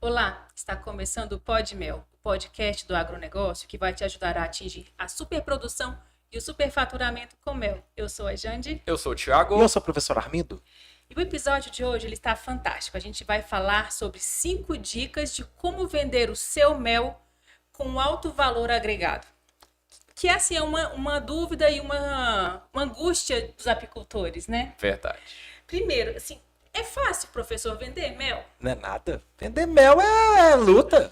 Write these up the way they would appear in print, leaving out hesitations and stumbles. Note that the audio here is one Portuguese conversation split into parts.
Olá, está começando o Pod Mel, o podcast do agronegócio que vai te ajudar a atingir a superprodução e o superfaturamento com mel. Eu sou a Jandi. Eu sou o Thiago. E eu sou o professor Armindo. E o episódio de hoje ele está fantástico. A gente vai falar sobre 5 dicas de como vender o seu mel com alto valor agregado. Que assim, é uma dúvida e uma angústia dos apicultores, né? Verdade. Primeiro, assim, é fácil, professor, vender mel? Não é nada. Vender mel é luta.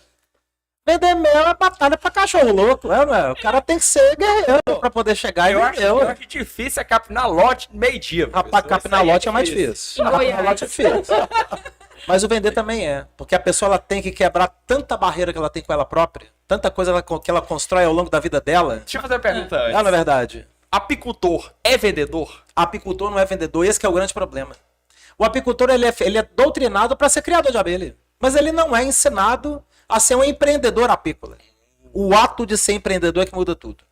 Vender mel é batalha pra cachorro louco. Não é? O cara tem que ser guerreiro pra poder chegar e vender. Eu acho difícil é capinar lote meio-dia. Rapaz, capinar lote é mais difícil. Capinar lote é difícil. Mas o vender também é. Porque a pessoa ela tem que quebrar tanta barreira que ela tem com ela própria, tanta coisa que ela constrói ao longo da vida dela. Deixa eu fazer uma pergunta antes. Na verdade. Apicultor é vendedor? Apicultor não é vendedor, esse que é o grande problema. O apicultor ele é doutrinado para ser criador de abelha, mas ele não é ensinado a ser um empreendedor apícola. O ato de ser empreendedor é que muda tudo.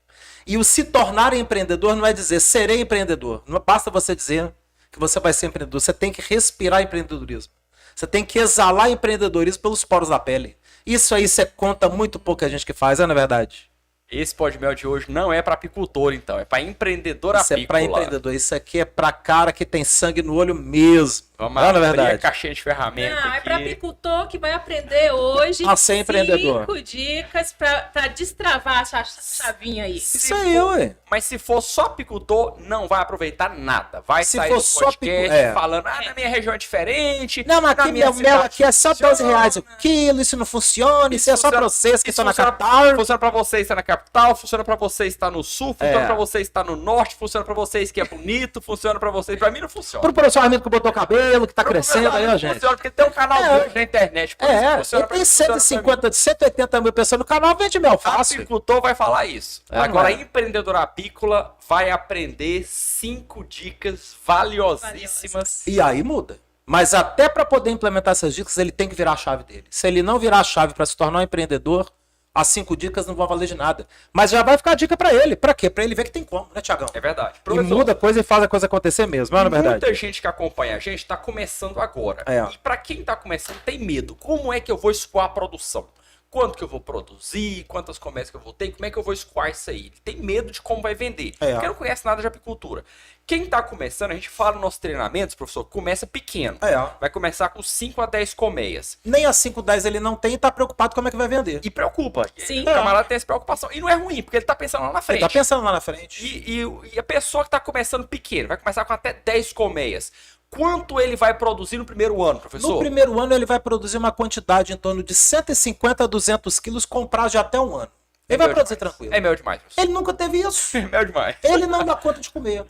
E o se tornar empreendedor não é dizer serei empreendedor. Não basta você dizer que você vai ser empreendedor. Você tem que respirar empreendedorismo. Você tem que exalar empreendedorismo pelos poros da pele. Isso aí você conta muito pouca gente que faz, não é verdade? Esse Podmel de hoje não é para apicultor, então. É para empreendedor Isso apícola. é para empreendedor. Isso aqui é para cara que tem sangue no olho mesmo. Vamos não é abrir verdade? a caixinha de ferramentas Não, é aqui. para apicultor que vai aprender hoje A ser empreendedor. 5 dicas para destravar essa chavinha aí. Isso aí, ué. Mas se for só apicultor, não vai aproveitar nada. Vai Se sair for do só podcast apicultor, falando, na minha região é diferente. Não, mas na aqui minha meu mel cidade aqui é só 12 reais o funciona. quilo, isso não funciona, isso é só pra vocês que Isso estão na funciona- capital. Funciona pra você estar na capital, funciona pra você estar no sul, funciona É. pra você estar no norte, funciona pra vocês que é bonito, funciona pra vocês. Pra mim não funciona. Pro professor Armindo que botou cabelo, que tá crescendo aí, ó, gente. Funciona porque tem um canal É. grande na internet. Por isso É, funciona ele pra tem mim, funciona pra 150, 180 mil pessoas no canal, vende mel mim. fácil. Apicultor vai falar isso. É, Agora, não é? empreendedor apícola vai aprender 5 dicas valiosíssimas. E aí muda. Mas até pra poder implementar essas dicas, ele tem que virar a chave dele. Se ele não virar a chave pra se tornar um empreendedor, as 5 dicas não vão valer de nada. Mas já vai ficar a dica pra ele. Pra quê? Pra ele ver que tem como, né, Tiagão? É verdade. E muda a coisa e faz a coisa acontecer mesmo, não é verdade? Muita gente que acompanha a gente está começando agora. É. E para quem está começando tem medo. Como é que eu vou escoar a produção? Quanto que eu vou produzir? Quantas comércios que eu vou ter? Como é que eu vou escoar isso aí? Ele tem medo de como vai vender. É. Porque não conhece nada de apicultura. Quem está começando, a gente fala nos nossos treinamentos, professor, começa pequeno. É. Vai começar com 5 a 10 colmeias. Nem as 5, 10 ele não tem e tá preocupado como é que vai vender. E preocupa. Sim. O camarada tem essa preocupação. E não é ruim, porque ele está pensando lá na Ele frente. tá pensando lá na frente. E a pessoa que está começando pequeno, vai começar com até 10 colmeias. Quanto ele vai produzir no primeiro ano, professor? No primeiro ano ele vai produzir uma quantidade em torno de 150 a 200 quilos com prazo de até um ano. Ele vai mel produzir demais. tranquilo. É mel demais, professor. Ele nunca teve isso. É mel demais. Ele não dá conta de comer.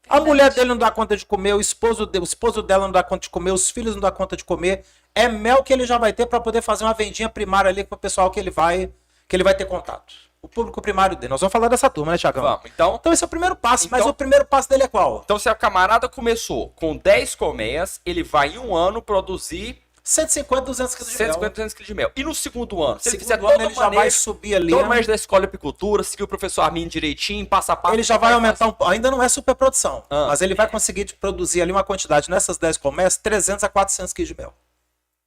A mulher dele não dá conta de comer, o esposo dela não dá conta de comer, os filhos não dá conta de comer. É mel que ele já vai ter para poder fazer uma vendinha primária ali com o pessoal que ele vai ter contato. O público primário dele. Nós vamos falar dessa turma, né, Thiagão? Vamos, então, Então esse é o primeiro passo, mas Então- o primeiro passo dele é qual? então se a camarada começou com 10 colmeias, ele vai em um ano produzir 150, 200 quilos de mel. 150, 200 kg de mel. E no segundo ano, se ele Segundo fizer ano, todo ele o já vai manejo, subir ali. todo o manejo da escola de apicultura, seguir o professor Armindo direitinho, passo a passo. Ele já vai aumentar ainda não é superprodução, Ah. mas ele vai conseguir produzir ali uma quantidade nessas 10 colmeias, 300 a 400 quilos de mel.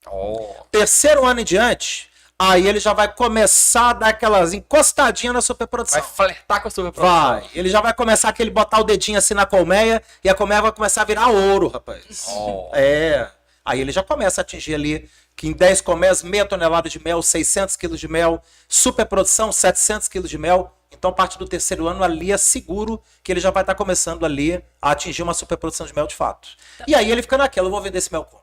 Oh, Terceiro ano em diante, aí ele já vai começar a dar aquelas encostadinhas na vai superprodução. flertar com a superprodução. Vai. Ele já vai começar aquele botar o dedinho assim na colmeia e a colmeia vai começar a virar ouro, rapaz. Oh. É. Aí ele já começa a atingir ali que em 10 colmeias, meia tonelada de mel, 600 quilos de mel, superprodução, 700 quilos de mel. Então, a partir do terceiro ano ali é seguro que ele já vai estar começando ali a atingir uma superprodução de mel de fato. E aí ele fica naquela, eu vou vender esse mel como?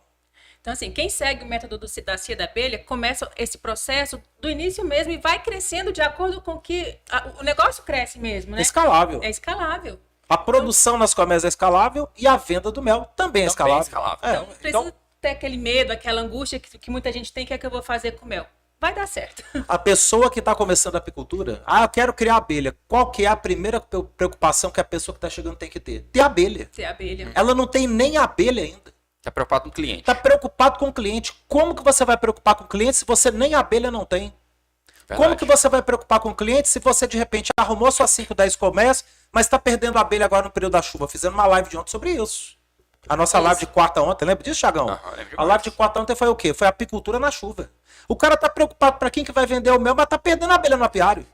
Então, assim, quem segue o método da cia da abelha começa esse processo do início mesmo e vai crescendo de acordo com que o negócio cresce mesmo, né? Escalável. É escalável. A produção nas colmeias é escalável e a venda do mel também é escalável. É. Então, não precisa ter aquele medo, aquela angústia que muita gente tem, que é que eu vou fazer com mel. Vai dar certo. A pessoa que está começando a apicultura, eu quero criar abelha. Qual que é a primeira preocupação que a pessoa que está chegando tem que ter? Ter abelha. Ser abelha. Ela não tem nem abelha ainda. Tá preocupado com o cliente. Está preocupado com o cliente. Como que você vai preocupar com o cliente se você nem abelha não tem? Como que você vai preocupar com o cliente se você de repente arrumou suas 5, 10 colmeias, mas está perdendo a abelha agora no período da chuva? Fizemos uma live de ontem sobre isso. A nossa live de quarta ontem, lembra disso, Thiagão? Lembro A live de quarta ontem foi o quê? Foi apicultura na chuva. O cara tá preocupado para quem que vai vender o mel, mas tá perdendo a abelha no apiário.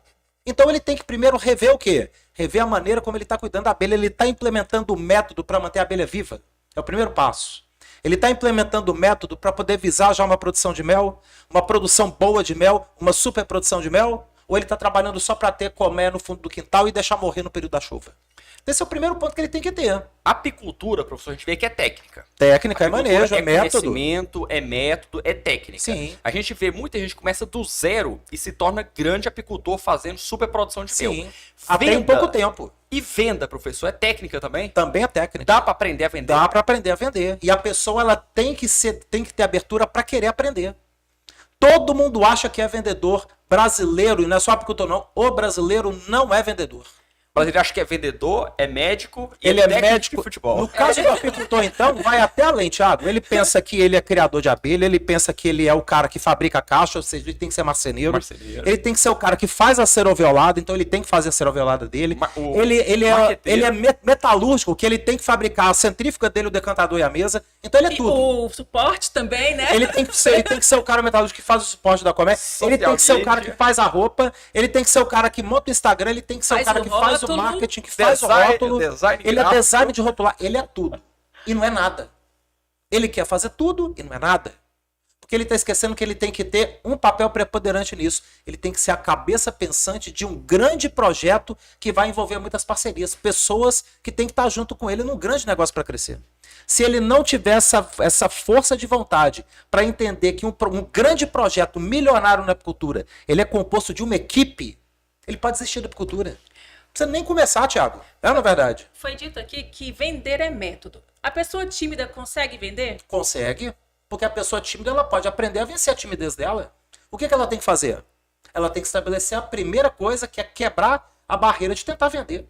Então ele tem que primeiro rever o quê? Rever a maneira como ele está cuidando da abelha. Ele está implementando o método para manter a abelha viva. É o primeiro passo. Ele está implementando o método para poder visar já uma produção de mel, uma produção boa de mel, uma super produção de mel, ou ele está trabalhando só para ter colmeia no fundo do quintal e deixar morrer no período da chuva? Esse é o primeiro ponto que ele tem que ter. Apicultura, professor, a gente vê que é técnica. Técnica, é manejo, é método. Conhecimento, é método, é técnica. Sim. A gente vê muita gente que começa do zero e se torna grande apicultor fazendo superprodução de mel. Sim. Até em pouco tempo. E venda, professor, é técnica também? Também é técnica. Dá para aprender a vender? Dá para aprender a vender. E a pessoa ela tem que ter abertura para querer aprender. Todo mundo acha que é vendedor brasileiro, e não é só apicultor não. O brasileiro não é vendedor. O brasileiro acha que é vendedor, é médico e ele é técnico médico de futebol. No caso do apicultor, então, vai até além, Thiago. Ele pensa que ele é criador de abelha, ele pensa que ele é o cara que fabrica a caixa, ou seja, ele tem que ser marceneiro. Ele tem que ser o cara que faz a ceroviolada, então ele tem que fazer a ceroviolada dele. Ele é metalúrgico, que ele tem que fabricar a centrífuga dele, o decantador e a mesa. Então ele é tudo. O suporte também, né? Ele tem que ser o cara metalúrgico que faz o suporte da comércio. Ele tem que ser o cara que faz a roupa. Ele tem que ser o cara que monta o Instagram. Ele tem que ser o cara que faz o marketing, que faz o rótulo. Ele é design de rotular. Ele é tudo. E não é nada. Ele quer fazer tudo e não é nada. Porque ele está esquecendo que ele tem que ter um papel preponderante nisso. Ele tem que ser a cabeça pensante de um grande projeto que vai envolver muitas parcerias. Pessoas que tem que estar junto com ele num grande negócio para crescer. Se ele não tiver essa força de vontade para entender que um grande projeto milionário na apicultura, ele é composto de uma equipe, ele pode desistir da apicultura. Não precisa nem começar, Thiago. É na verdade? Foi dito aqui que vender é método. A pessoa tímida consegue vender? Consegue. Porque a pessoa tímida ela pode aprender a vencer a timidez dela. O que ela tem que fazer? Ela tem que estabelecer a primeira coisa, que é quebrar a barreira de tentar vender.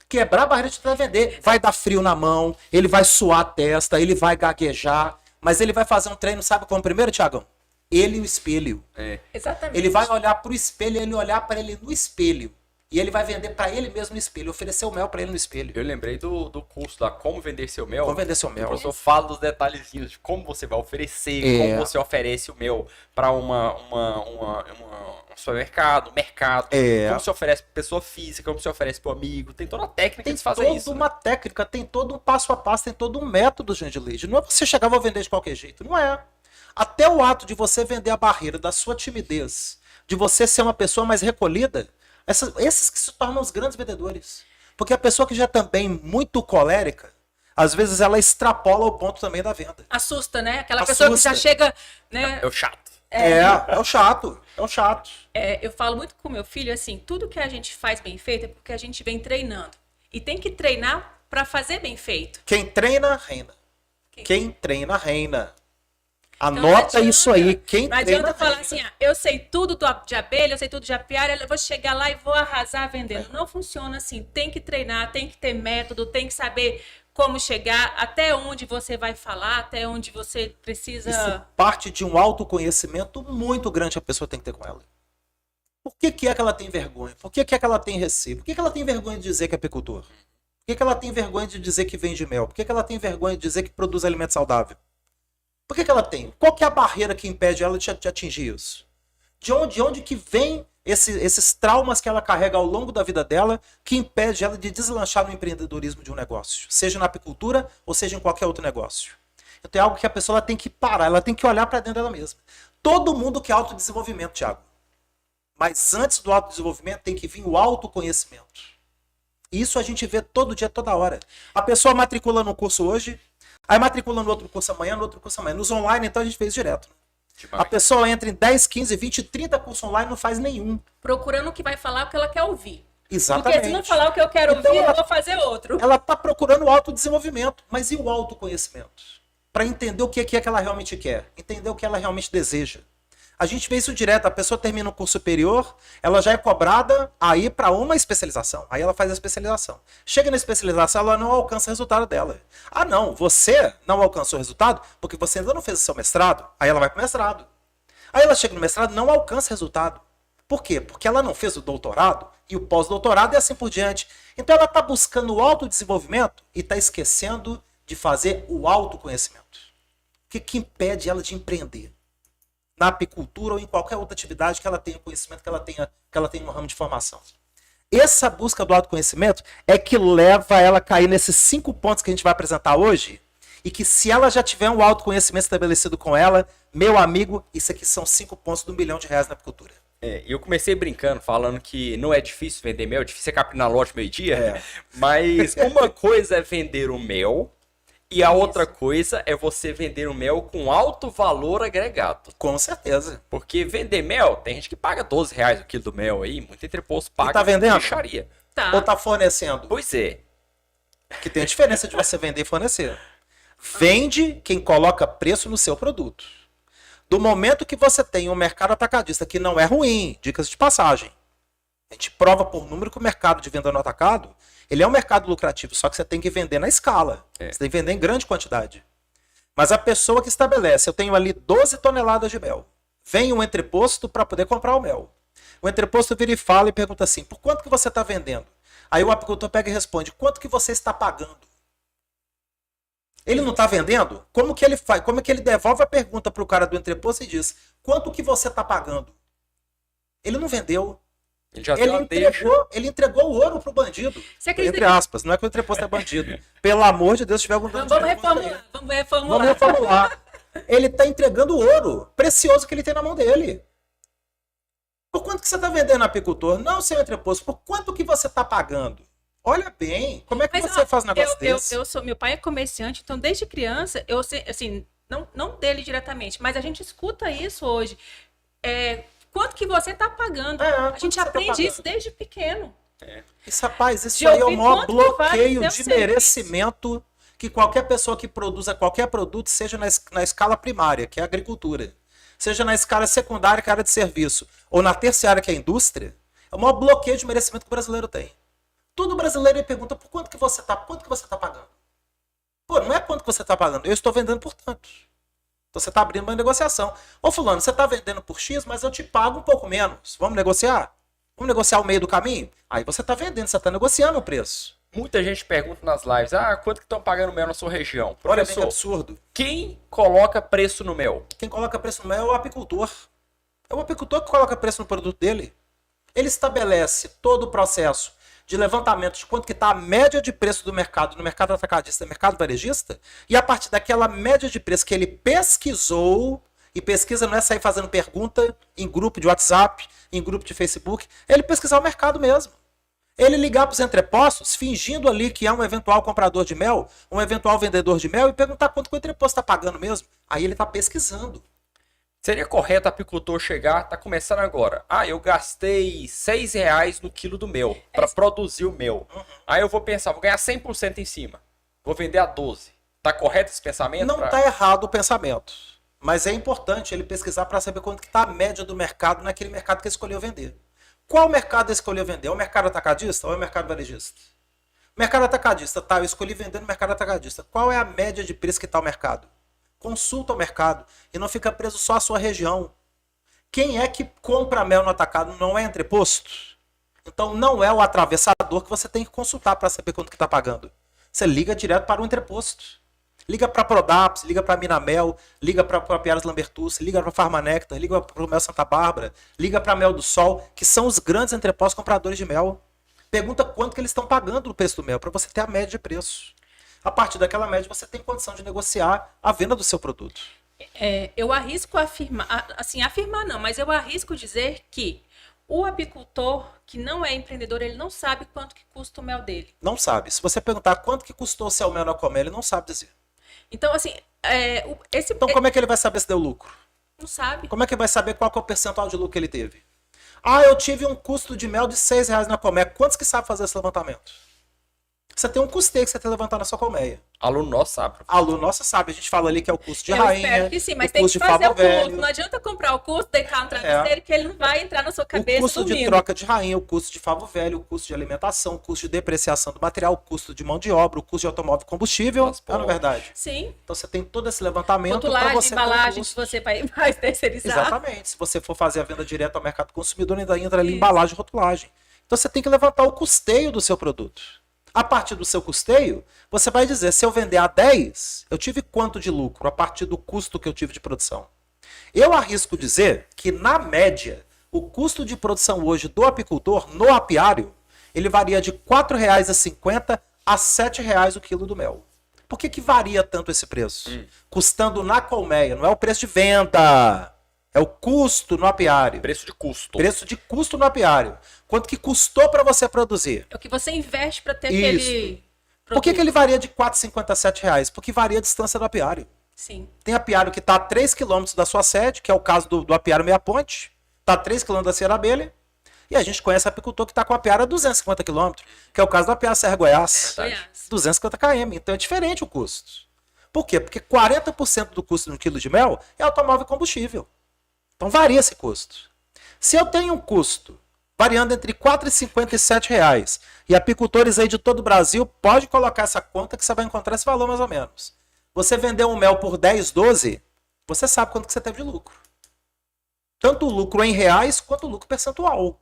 Quebrar a barreira de tentar vender. Vai dar frio na mão, ele vai suar a testa, ele vai gaguejar, mas ele vai fazer um treino, sabe como primeiro, Thiagão? Ele e o espelho. Exatamente. Ele vai olhar para o espelho, ele olhar para ele no espelho. E ele vai vender para ele mesmo no espelho, oferecer o mel para ele no espelho. Eu lembrei do curso lá, Como Vender Seu Mel. Como vender seu mel. O professor fala dos detalhezinhos de como você vai oferecer, como você oferece o mel para um supermercado, mercado, como se oferece para pessoa física, como se oferece para o amigo. Tem toda a técnica de fazer isso. Tem toda uma técnica, tem todo um passo a passo, tem todo um método, gente Leide. Não é você chegar e vou vender de qualquer jeito, não é. Até o ato de você vender a barreira da sua timidez, de você ser uma pessoa mais recolhida, esses que se tornam os grandes vendedores. Porque a pessoa que já é também muito colérica, às vezes ela extrapola o ponto também da venda. Assusta, né? Aquela pessoa que já chega, né? É o chato. É o chato. É o chato. Eu falo muito com meu filho, assim, tudo que a gente faz bem feito é porque a gente vem treinando. E tem que treinar para fazer bem feito. Quem treina, reina. Quem treina, reina. Anota isso aí. Quem não adianta falar assim, eu sei tudo de abelha, eu sei tudo de apiária, eu vou chegar lá e vou arrasar vendendo. Não funciona assim. Tem que treinar, tem que ter método, tem que saber como chegar, até onde você vai falar, até onde você precisa... Isso parte de um autoconhecimento muito grande que a pessoa tem que ter com ela. Por que é que ela tem vergonha? Por que é que ela tem receio? Por que ela tem vergonha de dizer que é apicultor? Por que ela tem vergonha de dizer que vende mel? Por que ela tem vergonha de dizer que produz alimento saudável? Por que ela tem? Qual que é a barreira que impede ela de atingir isso? De onde que vem esses traumas que ela carrega ao longo da vida dela que impede ela de deslanchar no empreendedorismo de um negócio? Seja na apicultura ou seja em qualquer outro negócio. Então é algo que a pessoa ela tem que parar, ela tem que olhar para dentro dela mesma. Todo mundo quer autodesenvolvimento, Thiago. Mas antes do autodesenvolvimento tem que vir o autoconhecimento. Isso a gente vê todo dia, toda hora. A pessoa matricula no curso hoje, aí matricula no outro curso amanhã, no outro curso amanhã. Nos online, então, a gente fez direto. A pessoa entra em 10, 15, 20, 30 cursos online e não faz nenhum. Procurando o que vai falar, o que ela quer ouvir. Exatamente. Porque se não falar o que eu quero ouvir, eu vou fazer outro. Ela está procurando o autodesenvolvimento. Mas e o autoconhecimento? Para entender o que é que ela realmente quer. Entender o que ela realmente deseja. A gente vê isso direto, a pessoa termina o curso superior, ela já é cobrada a ir para uma especialização. Aí ela faz a especialização. Chega na especialização, ela não alcança o resultado dela. Ah não, você não alcançou o resultado porque você ainda não fez o seu mestrado. Aí ela vai para o mestrado. Aí ela chega no mestrado e não alcança resultado. Por quê? Porque ela não fez o doutorado e o pós-doutorado e assim por diante. Então ela está buscando o autodesenvolvimento e está esquecendo de fazer o autoconhecimento. O que impede ela de empreender? Na apicultura ou em qualquer outra atividade que ela tenha conhecimento, que ela tenha um ramo de formação. Essa busca do autoconhecimento é que leva ela a cair nesses 5 pontos que a gente vai apresentar hoje, e que se ela já tiver um autoconhecimento estabelecido com ela, meu amigo, isso aqui são 5 pontos do R$ 1 milhão na apicultura. Eu comecei brincando, falando que não é difícil vender mel, é difícil é capinar lote meio-dia, mas uma coisa é vender o mel e a outra coisa é você vender o mel com alto valor agregado. Com certeza. Porque vender mel, tem gente que paga R$ 12 o quilo do mel aí, muito entreposto paga. E tá vendendo? Bicharia. Tá. Ou tá fornecendo? Pois é. Que tem a diferença de você vender e fornecer. Vende quem coloca preço no seu produto. Do momento que você tem um mercado atacadista que não é ruim, dicas de passagem. A gente prova por número que o mercado de venda no atacado, ele é um mercado lucrativo, só que você tem que vender na escala. Você tem que vender em grande quantidade. Mas a pessoa que estabelece, eu tenho ali 12 toneladas de mel. Vem um entreposto para poder comprar o mel. O entreposto vira e fala e pergunta assim, por quanto que você está vendendo? Aí o apicultor pega e responde, quanto que você está pagando? Ele não está vendendo? Como que ele faz? Como é que ele devolve a pergunta para o cara do entreposto e diz, quanto que você está pagando? Ele não vendeu. Ele entregou o ouro pro bandido. Entre aspas, não é que o entreposto é bandido. Pelo amor de Deus, se tiver algum dono Vamos reformular. Vamos reformular. Ele está entregando o ouro precioso que ele tem na mão dele. Por quanto que você está vendendo, apicultor? Não, seu entreposto. Por quanto que você está pagando? Olha bem, como é que você faz um negócio desse? Meu pai é comerciante, então desde criança, eu assim, não dele diretamente, mas a gente escuta isso hoje. Quanto que você está pagando? A gente aprende isso desde pequeno. Isso, rapaz, isso aí é o maior bloqueio de merecimento que qualquer pessoa que produza qualquer produto, seja na escala primária, que é a agricultura, seja na escala secundária, que é a área de serviço, ou na terciária, que é a indústria, é o maior bloqueio de merecimento que o brasileiro tem. Todo brasileiro pergunta por quanto que você está pagando. Pô, não é quanto que você está pagando, eu estou vendendo por tanto. Então você está abrindo uma negociação. Ô fulano, você está vendendo por X, mas eu te pago um pouco menos. Vamos negociar? Vamos negociar o meio do caminho? Aí você está vendendo, você está negociando o preço. Muita gente pergunta nas lives, quanto que estão pagando mel na sua região? Olha bem que absurdo. Quem coloca preço no mel? Quem coloca preço no mel é o apicultor. É o apicultor que coloca preço no produto dele. Ele estabelece todo o processo de levantamento de quanto que está a média de preço do mercado, no mercado atacadista e no mercado varejista, e a partir daquela média de preço que ele pesquisou, e pesquisa não é sair fazendo pergunta em grupo de WhatsApp, em grupo de Facebook, ele pesquisar o mercado mesmo. Ele ligar para os entrepostos, fingindo ali que é um eventual comprador de mel, um eventual vendedor de mel, e perguntar quanto que o entreposto está pagando mesmo. Aí ele está pesquisando. Seria correto o apicultor chegar, tá começando agora. Eu gastei R$6 no quilo do mel para produzir o mel. Aí eu vou pensar, vou ganhar 100% em cima. Vou vender a 12. Tá correto esse pensamento? Não tá errado o pensamento. Mas é importante ele pesquisar para saber quanto que tá a média do mercado naquele mercado que ele escolheu vender. Qual mercado ele escolheu vender? É o mercado atacadista ou é o mercado varejista? O mercado atacadista, eu escolhi vender no mercado atacadista. Qual é a média de preço que tá o mercado? Consulta o mercado e não fica preso só à sua região. Quem é que compra mel no atacado não é entreposto? Então não é o atravessador que você tem que consultar para saber quanto que está pagando. Você liga direto para o entreposto. Liga para a Prodaps, liga para a Minamel, liga para a Piaras Lambertus, liga para a Farmanectar, liga para o Mel Santa Bárbara, liga para a Mel do Sol, que são os grandes entrepostos compradores de mel. Pergunta quanto que eles estão pagando no preço do mel, para você ter a média de preço. A partir daquela média, você tem condição de negociar a venda do seu produto. Eu arrisco afirmar não, mas eu arrisco dizer que o apicultor que não é empreendedor, ele não sabe quanto que custa o mel dele. Não sabe. Se você perguntar quanto que custou o seu mel na Colmeia, ele não sabe dizer. Então, assim, Então, como é que ele vai saber se deu lucro? Não sabe. Como é que vai saber qual que é o percentual de lucro que ele teve? Eu tive um custo de mel de R$6 na Colmeia. Quantos que sabe fazer esse levantamento? Você tem um custeio que você tem que levantar na sua colmeia. Aluno nosso sabe. Aluno nosso sabe. A gente fala ali que é o custo de eu rainha. Espero que sim, mas o tem custo que de fazer o velho, curso. Não adianta comprar o curso, deitar no travesseiro, que ele não vai entrar na sua cabeça. O custo domingo. de troca de rainha, o custo de favo velho, o custo de alimentação, o custo de depreciação do material, o custo de mão de obra, o custo de automóvel e combustível. Não é verdade? Sim. Então você tem todo esse levantamento para Rotulagem, você embalagem, que você vai terceirizar. Exatamente. Se você for fazer a venda direta ao mercado consumidor, ainda entra ali embalagem e rotulagem. Então você tem que levantar o custeio do seu produto. A partir do seu custeio, você vai dizer, se eu vender a 10, eu tive quanto de lucro a partir do custo que eu tive de produção? Eu arrisco dizer que, na média, o custo de produção hoje do apicultor no apiário, ele varia de R$ 4,50 a R$ 7,00 o quilo do mel. Por que varia tanto esse preço? Custando na colmeia, não é o preço de venda, é o custo no apiário. Preço de custo. Preço de custo no apiário. Quanto que custou para você produzir? É o que você investe para ter Isso. aquele Por que produto. ele varia de R$ 4,50 a R$ 7,00? Porque varia a distância do apiário. Sim. Tem apiário que está a 3 km da sua sede, que é o caso do apiário Meia Ponte, está a 3 km da Serra Abelha, e a gente conhece apicultor que está com a apiário a 250 km, que é o caso do apiário Serra Goiás. Goiás. 250 km, então é diferente o custo. Por quê? Porque 40% do custo de um quilo de mel é automóvel e combustível. Então varia esse custo. Se eu tenho um custo variando entre R$ 4,50 e R$ 7,00, e apicultores aí de todo o Brasil, pode colocar essa conta que você vai encontrar esse valor mais ou menos. Você vendeu um mel por 10, 12, você sabe quanto que você teve de lucro. Tanto o lucro em reais quanto o lucro percentual.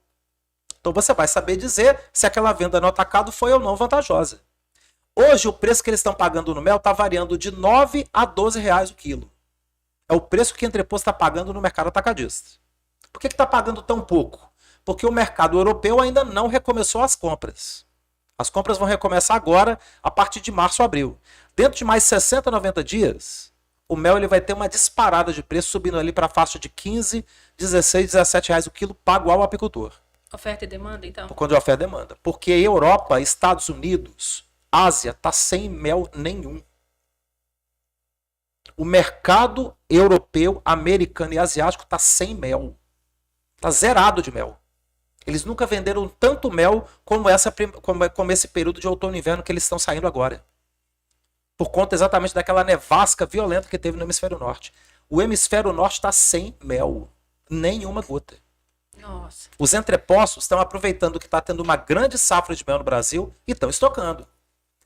Então você vai saber dizer se aquela venda no atacado foi ou não vantajosa. Hoje o preço que eles estão pagando no mel está variando de 9 a 12 reais o quilo. É o preço que o entreposto está pagando no mercado atacadista. Por que está pagando tão pouco? Porque o mercado europeu ainda não recomeçou as compras. As compras vão recomeçar agora, a partir de março ou abril. Dentro de mais 60, 90 dias, o mel ele vai ter uma disparada de preço, subindo ali para a faixa de 15, 16, 17 reais o quilo, pago ao apicultor. Oferta e demanda, então? Por conta de oferta e demanda. Porque Europa, Estados Unidos, Ásia, está sem mel nenhum. O mercado europeu, americano e asiático está sem mel. Está zerado de mel. Eles nunca venderam tanto mel como esse período de outono e inverno que eles estão saindo agora. Por conta exatamente daquela nevasca violenta que teve no hemisfério norte. O hemisfério norte está sem mel. Nenhuma gota. Nossa. Os entrepostos estão aproveitando que está tendo uma grande safra de mel no Brasil e estão estocando.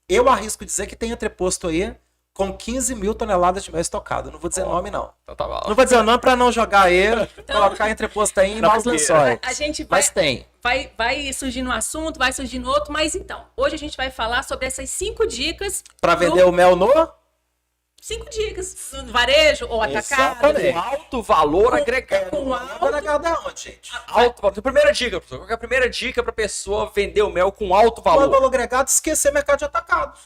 Eu arrisco dizer que tem entreposto aí com 15 mil toneladas de mel estocado. Não vou dizer nome, não. Então tá bom. Não vou dizer o nome para não jogar ele, colocar entreposto aí em Não, mais porque lençóis. A gente vai, Mas tem. vai surgindo um assunto, vai surgindo outro, mas então, hoje a gente vai falar sobre essas 5 dicas. Para vender o mel no... 5 dicas. No varejo ou atacado. Exatamente. Com alto valor agregado. Com alto. Agregado é onde, gente? Alto valor. Primeira dica, professor. Qual que é a primeira dica para pessoa vender o mel com alto O valor? valor agregado, esquecer mercado de atacado.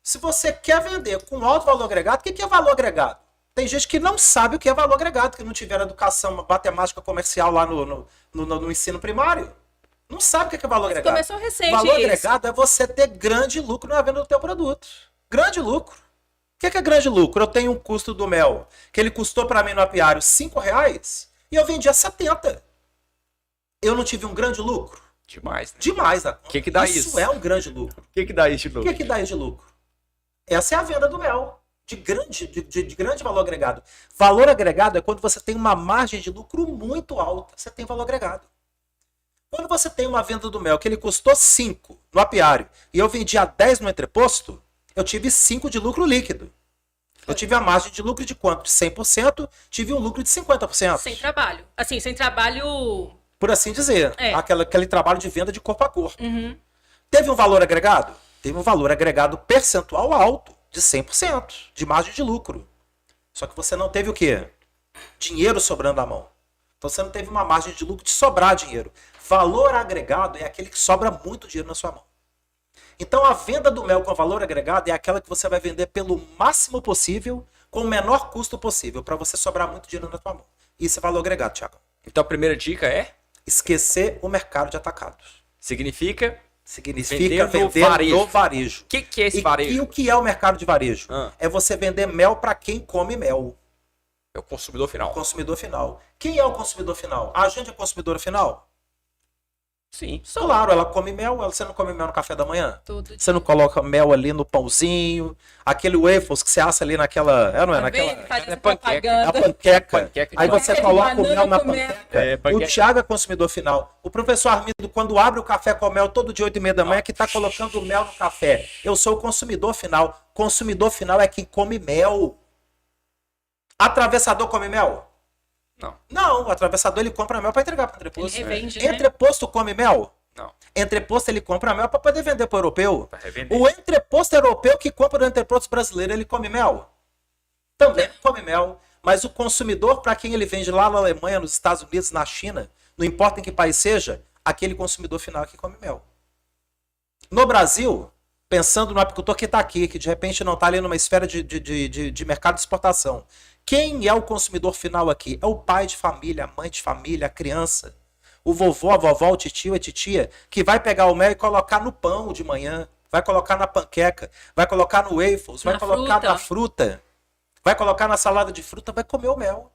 Se você quer vender com alto valor agregado, o que é valor agregado? Tem gente que não sabe o que é valor agregado, que não tiver educação matemática comercial lá no ensino primário. Não sabe o que é valor agregado. Começou recente Valor isso. agregado é você ter grande lucro na venda do teu produto. Grande lucro. O que é grande lucro? Eu tenho um custo do mel, que ele custou para mim no apiário R$5 e eu vendi a 70. Eu não tive um grande lucro? Demais, né? Demais. O Que dá isso? Isso é um grande lucro. O que dá isso de O novo? que dá isso de lucro? Essa é a venda do mel, de grande valor agregado. Valor agregado é quando você tem uma margem de lucro muito alta. Você tem valor agregado. Quando você tem uma venda do mel que ele custou 5 no apiário e eu vendi a 10 no entreposto, eu tive 5 de lucro líquido. Eu tive a margem de lucro de quanto? De 100%, tive um lucro de 50%. Sem trabalho. Assim, sem trabalho. Por assim dizer. É. Aquele trabalho de venda de corpo a corpo. Uhum. Teve um valor agregado? Teve um valor agregado percentual alto, de 100%, de margem de lucro. Só que você não teve o quê? Dinheiro sobrando na mão. Então você não teve uma margem de lucro de sobrar dinheiro. Valor agregado é aquele que sobra muito dinheiro na sua mão. Então a venda do mel com valor agregado é aquela que você vai vender pelo máximo possível, com o menor custo possível, para você sobrar muito dinheiro na sua mão. Isso é valor agregado, Thiago. Então a primeira dica é? Esquecer o mercado de atacados. Significa Significa vender no vender varejo. no varejo. O que é esse E varejo? o que é o mercado de varejo? Ah. É você vender mel para quem come mel. É o consumidor final. Consumidor final. Quem é o consumidor final? A gente é consumidora final? Sim. Claro, ela come mel. Você não come mel no café da manhã? Tudo. Você não coloca mel ali no pãozinho? Aquele waffles que você assa ali naquela... não é? Tá Naquela... vendo? Fazendo é panqueca. A propaganda. panqueca. Panqueca de Aí você banana. coloca o mel na Banana com mel. panqueca. É, panqueca. O Thiago é consumidor final. O professor Armindo, quando abre o café com mel todo dia 8h30 da manhã, que está colocando mel no café. Eu sou o consumidor final. Consumidor final é quem come mel. Atravessador come mel? Não. Não, o atravessador ele compra mel para entregar para o entreposto. Ele revende, né? Entreposto come mel? Não. Entreposto ele compra mel para poder vender para o europeu. Pra revender. O entreposto europeu que compra do entreposto brasileiro, ele come mel? Também come mel. Mas o consumidor, para quem ele vende lá na Alemanha, nos Estados Unidos, na China, não importa em que país seja, aquele consumidor final que come mel. No Brasil, pensando no apicultor que está aqui, que de repente não está ali numa esfera de mercado de exportação, quem é o consumidor final aqui? É o pai de família, a mãe de família, a criança. O vovô, a vovó, o titio, a titia, que vai pegar o mel e colocar no pão de manhã, vai colocar na panqueca, vai colocar no waffles, vai colocar na fruta, vai colocar na salada de fruta, vai comer o mel.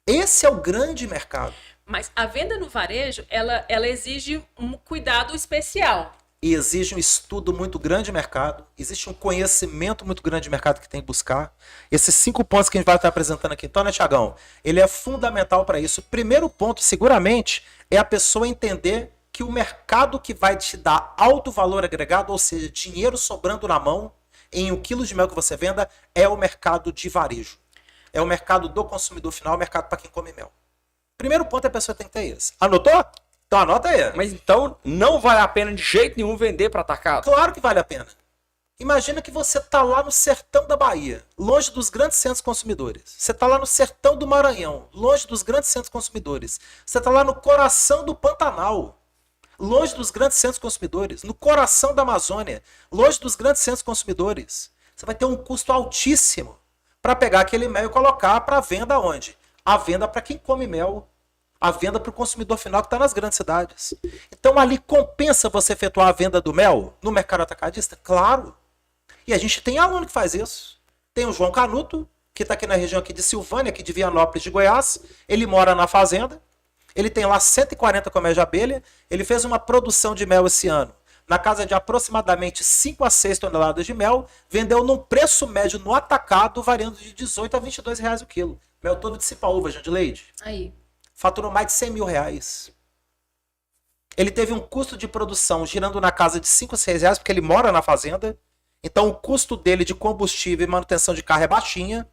Esse é o grande mercado. Mas a venda no varejo, ela exige um cuidado especial. E exige um estudo muito grande de mercado, existe um conhecimento muito grande de mercado que tem que buscar. Esses 5 pontos que a gente vai estar apresentando aqui, então, né, Tiagão? Ele é fundamental para isso. O primeiro ponto, seguramente, é a pessoa entender que o mercado que vai te dar alto valor agregado, ou seja, dinheiro sobrando na mão, em 1 quilo de mel que você venda, é o mercado de varejo. É o mercado do consumidor final, o mercado para quem come mel. Primeiro ponto, a pessoa tem que ter isso. Anotou? Então anota aí. Mas então não vale a pena de jeito nenhum vender para atacado? Claro que vale a pena. Imagina que você está lá no sertão da Bahia, longe dos grandes centros consumidores. Você está lá no sertão do Maranhão, longe dos grandes centros consumidores. Você está lá no coração do Pantanal, longe dos grandes centros consumidores. No coração da Amazônia, longe dos grandes centros consumidores. Você vai ter um custo altíssimo para pegar aquele mel e colocar para venda onde? A venda para quem come mel. A venda para o consumidor final que está nas grandes cidades. Então ali compensa você efetuar a venda do mel no mercado atacadista? Claro. E a gente tem aluno que faz isso. Tem o João Canuto, que está aqui na região aqui de Silvânia, aqui de Vianópolis de Goiás. Ele mora na fazenda. Ele tem lá 140 colmeias de abelha. Ele fez uma produção de mel esse ano na casa de aproximadamente 5 a 6 toneladas de mel. Vendeu num preço médio no atacado, variando de 18 a 22 reais o quilo. Mel todo de Cipaúva, Jandileide. Aí. Faturou mais de 100 mil reais. Ele teve um custo de produção girando na casa de 5 a 6 reais, porque ele mora na fazenda. Então o custo dele de combustível e manutenção de carro é baixinha.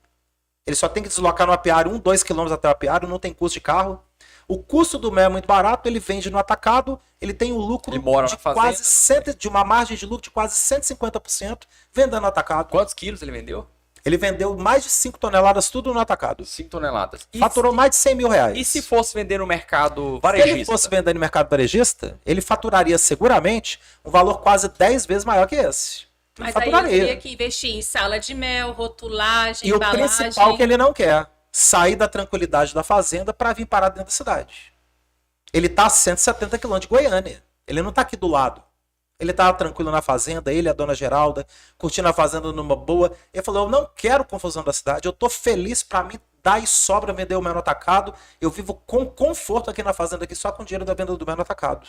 Ele só tem que deslocar no apiário 1, 2 quilômetros até o apiário, não tem custo de carro. O custo do mel é muito barato, ele vende no atacado, ele tem um lucro de uma margem de lucro de quase 150% vendendo no atacado. Quantos quilos ele vendeu? Ele vendeu mais de 5 toneladas, tudo no atacado. 5 toneladas. Faturou mais de 100 mil reais. E se fosse vender no mercado varejista? Se ele fosse vender no mercado varejista, ele faturaria seguramente um valor quase 10 vezes maior que esse. Mas aí ele teria que investir em sala de mel, rotulagem, embalagem. E o principal que ele não quer, sair da tranquilidade da fazenda para vir parar dentro da cidade. Ele está a 170 quilômetros de Goiânia. Ele não está aqui do lado. Ele estava tranquilo na fazenda, ele e a dona Geralda, curtindo a fazenda numa boa. Ele falou, eu não quero confusão da cidade, eu estou feliz para mim dar e sobra vender o mel no atacado. Eu vivo com conforto aqui na fazenda, aqui, só com o dinheiro da venda do mel no atacado.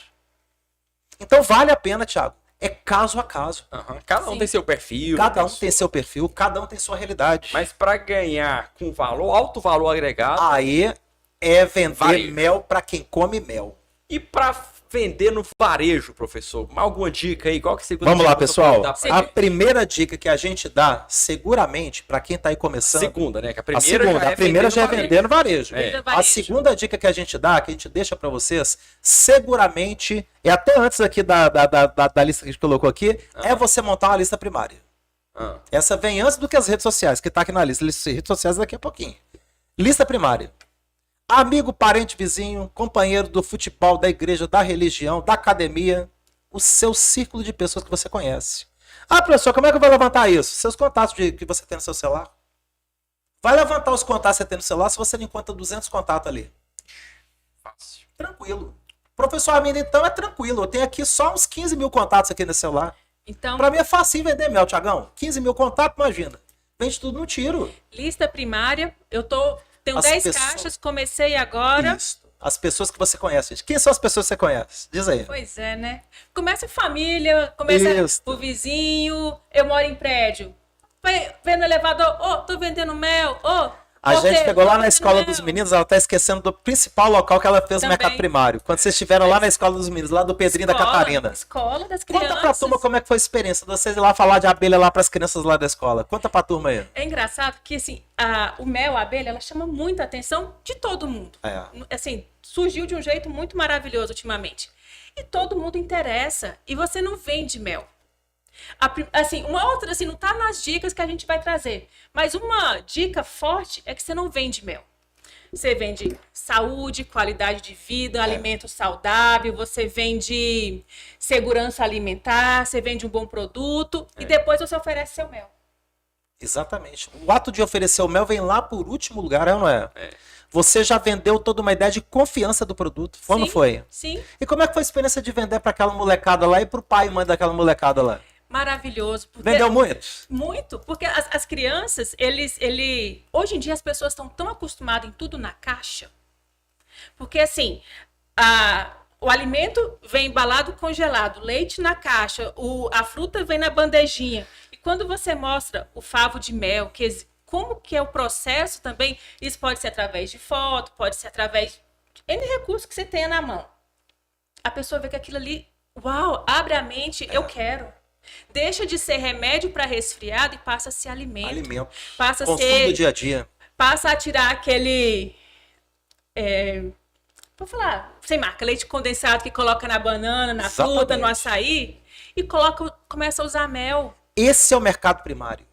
Então vale a pena, Thiago. É caso a caso. Uhum. Cada um tem seu perfil. Cada um tem seu perfil, cada um tem sua realidade. Mas para ganhar com valor, alto valor agregado... Aí é vender mel para quem come mel. E para vender no varejo, professor? Alguma dica aí? Qual que você Vamos lá, pessoal. A primeira dica que a gente dá, seguramente, para quem está aí começando... Segunda, né? Que a primeira já é vender no varejo. A segunda dica que a gente dá, que a gente deixa para vocês, seguramente, e até antes aqui da lista que a gente colocou aqui, é você montar uma lista primária. Essa vem antes do que as redes sociais, que está aqui na lista. Redes sociais daqui a pouquinho. Lista primária. Amigo, parente, vizinho, companheiro do futebol, da igreja, da religião, da academia, o seu círculo de pessoas que você conhece. Ah, professor, como é que eu vou levantar isso? Seus contatos que você tem no seu celular. Vai levantar os contatos que você tem no celular se você não encontra 200 contatos ali. Fácil. Tranquilo. Professor Armindo, então é tranquilo. Eu tenho aqui só uns 15 mil contatos aqui no celular. Então, pra mim é fácil vender mel, Thiagão. 15 mil contatos, imagina. Vende tudo no tiro. Lista primária, tenho 10 caixas, comecei agora. Isso. As pessoas que você conhece, gente. Quem são as pessoas que você conhece? Diz aí. Pois é, né? Começa família, começa o vizinho, eu moro em prédio. Vai vendo elevador, tô vendendo mel, A Ou gente seja, pegou lá na você escola não é dos um- meninos, ela tá esquecendo do principal local que ela fez o Também. mercado primário. Quando vocês estiveram lá na escola dos meninos, lá do Pedrinho da Catarina. Escola das Conta pra crianças. turma como é que foi a experiência de vocês ir lá falar de abelha lá pras crianças lá da escola. Conta pra turma aí. É engraçado que, assim, o mel, a abelha, ela chama muita atenção de todo mundo. Assim, surgiu de um jeito muito maravilhoso ultimamente. E todo mundo interessa. E você não vende mel. Assim, uma outra, assim, não tá nas dicas que a gente vai trazer. Mas uma dica forte é que você não vende mel. Você vende saúde, qualidade de vida, alimento saudável, você vende segurança alimentar, você vende um bom produto e depois você oferece seu mel. Exatamente. O ato de oferecer o mel vem lá por último lugar, não é? Você já vendeu toda uma ideia de confiança do produto. Quando Sim, foi? Sim. E como é que foi a experiência de vender para aquela molecada lá e pro pai e mãe daquela molecada lá? Maravilhoso. Porque Vendeu muito? Muito, porque as crianças, hoje em dia as pessoas estão tão acostumadas em tudo na caixa, porque assim, o alimento vem embalado congelado, leite na caixa, a fruta vem na bandejinha, e quando você mostra o favo de mel, como que é o processo também, isso pode ser através de foto, pode ser através de N recursos que você tenha na mão. A pessoa vê que aquilo ali, uau, abre a mente, eu quero. Deixa de ser remédio para resfriado e passa a ser alimento. Passa a Consumo ser do dia a dia. Passa a tirar aquele vou falar, sem marca, leite condensado que coloca na banana, na fruta, no açaí e começa a usar mel. Esse é o mercado primário.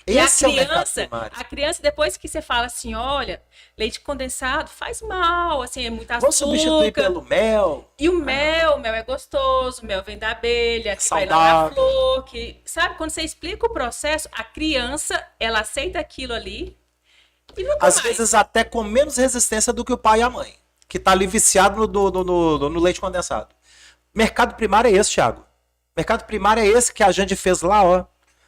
Esse é o mercado primário. A criança, depois que você fala assim, olha, leite condensado faz mal, assim, é muito açúcar. Vamos substituir pelo mel. E o mel é gostoso, o mel vem da abelha, que vai lá na saudável. flor, que, sabe, quando você explica o processo, a criança, ela aceita aquilo ali e nunca Às mais. vezes até com menos resistência do que o pai e a mãe, que tá ali viciado no leite condensado. Mercado primário é esse, Thiago. Mercado primário é esse que a gente fez lá, ó.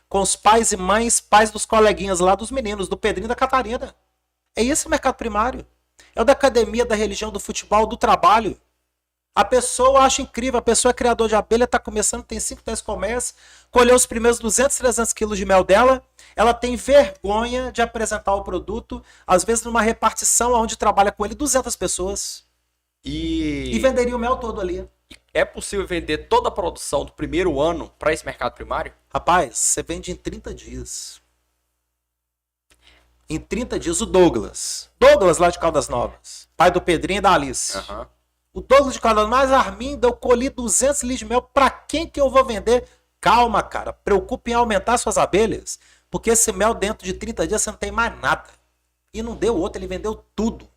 Com os pais e mães, pais dos coleguinhas lá, dos meninos, do Pedrinho e da Catarina. É esse o mercado primário. É o da academia, da religião, do futebol, do trabalho. A pessoa acha incrível, a pessoa é criador de abelha, está começando, tem 5, 10 comércios, colheu os primeiros 200, 300 quilos de mel dela, ela tem vergonha de apresentar o produto, às vezes numa repartição onde trabalha com ele 200 pessoas, e venderia o mel todo ali. É possível vender toda a produção do primeiro ano para esse mercado primário? Rapaz, você vende em 30 dias. Em 30 dias, o Douglas. Douglas lá de Caldas Novas. Pai do Pedrinho e da Alice. Uhum. O Douglas de Caldas Novas, mas Armindo, eu colhi 200 litros de mel. Pra quem que eu vou vender? Calma, cara. Preocupe em aumentar suas abelhas. Porque esse mel dentro de 30 dias você não tem mais nada. E não deu outro, ele vendeu tudo.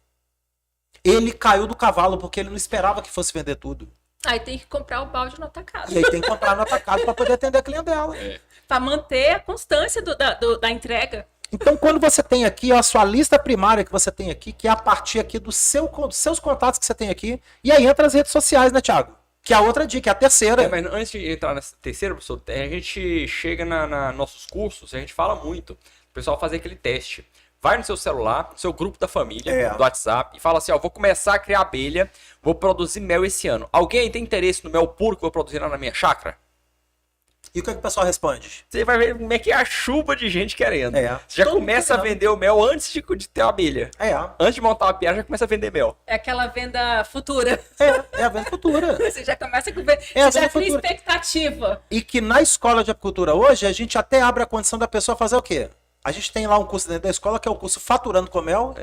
Ele caiu do cavalo porque ele não esperava que fosse vender tudo. Aí tem que comprar o balde no atacado. E aí tem que comprar no atacado para poder atender a clientela. Para manter a constância da entrega. Então, quando você tem aqui a sua lista primária que você tem aqui, que é a partir aqui dos seus contatos que você tem aqui, e aí entra as redes sociais, né, Thiago? Que é a outra dica, é a terceira. Mas antes de entrar nessa terceira, professor, a gente chega na nossos cursos, a gente fala muito, o pessoal fazer aquele teste. Vai no seu celular, no seu grupo da família, do WhatsApp, e fala assim, ó, vou começar a criar abelha, vou produzir mel esse ano. Alguém tem interesse no mel puro que eu vou produzir lá na minha chácara? E o que, é que o pessoal responde? Você vai ver como é que é a chuva de gente querendo. É. Você já Todo começa a mundo vender o mel antes de ter a abelha. Antes de montar a piara, já começa a vender mel. É aquela venda futura. É a venda futura. Você já começa com você a já venda cria futura. expectativa. E que na escola de apicultura hoje, a gente até abre a condição da pessoa fazer o quê? A gente tem lá um curso dentro da escola, que é o curso Faturando com Mel,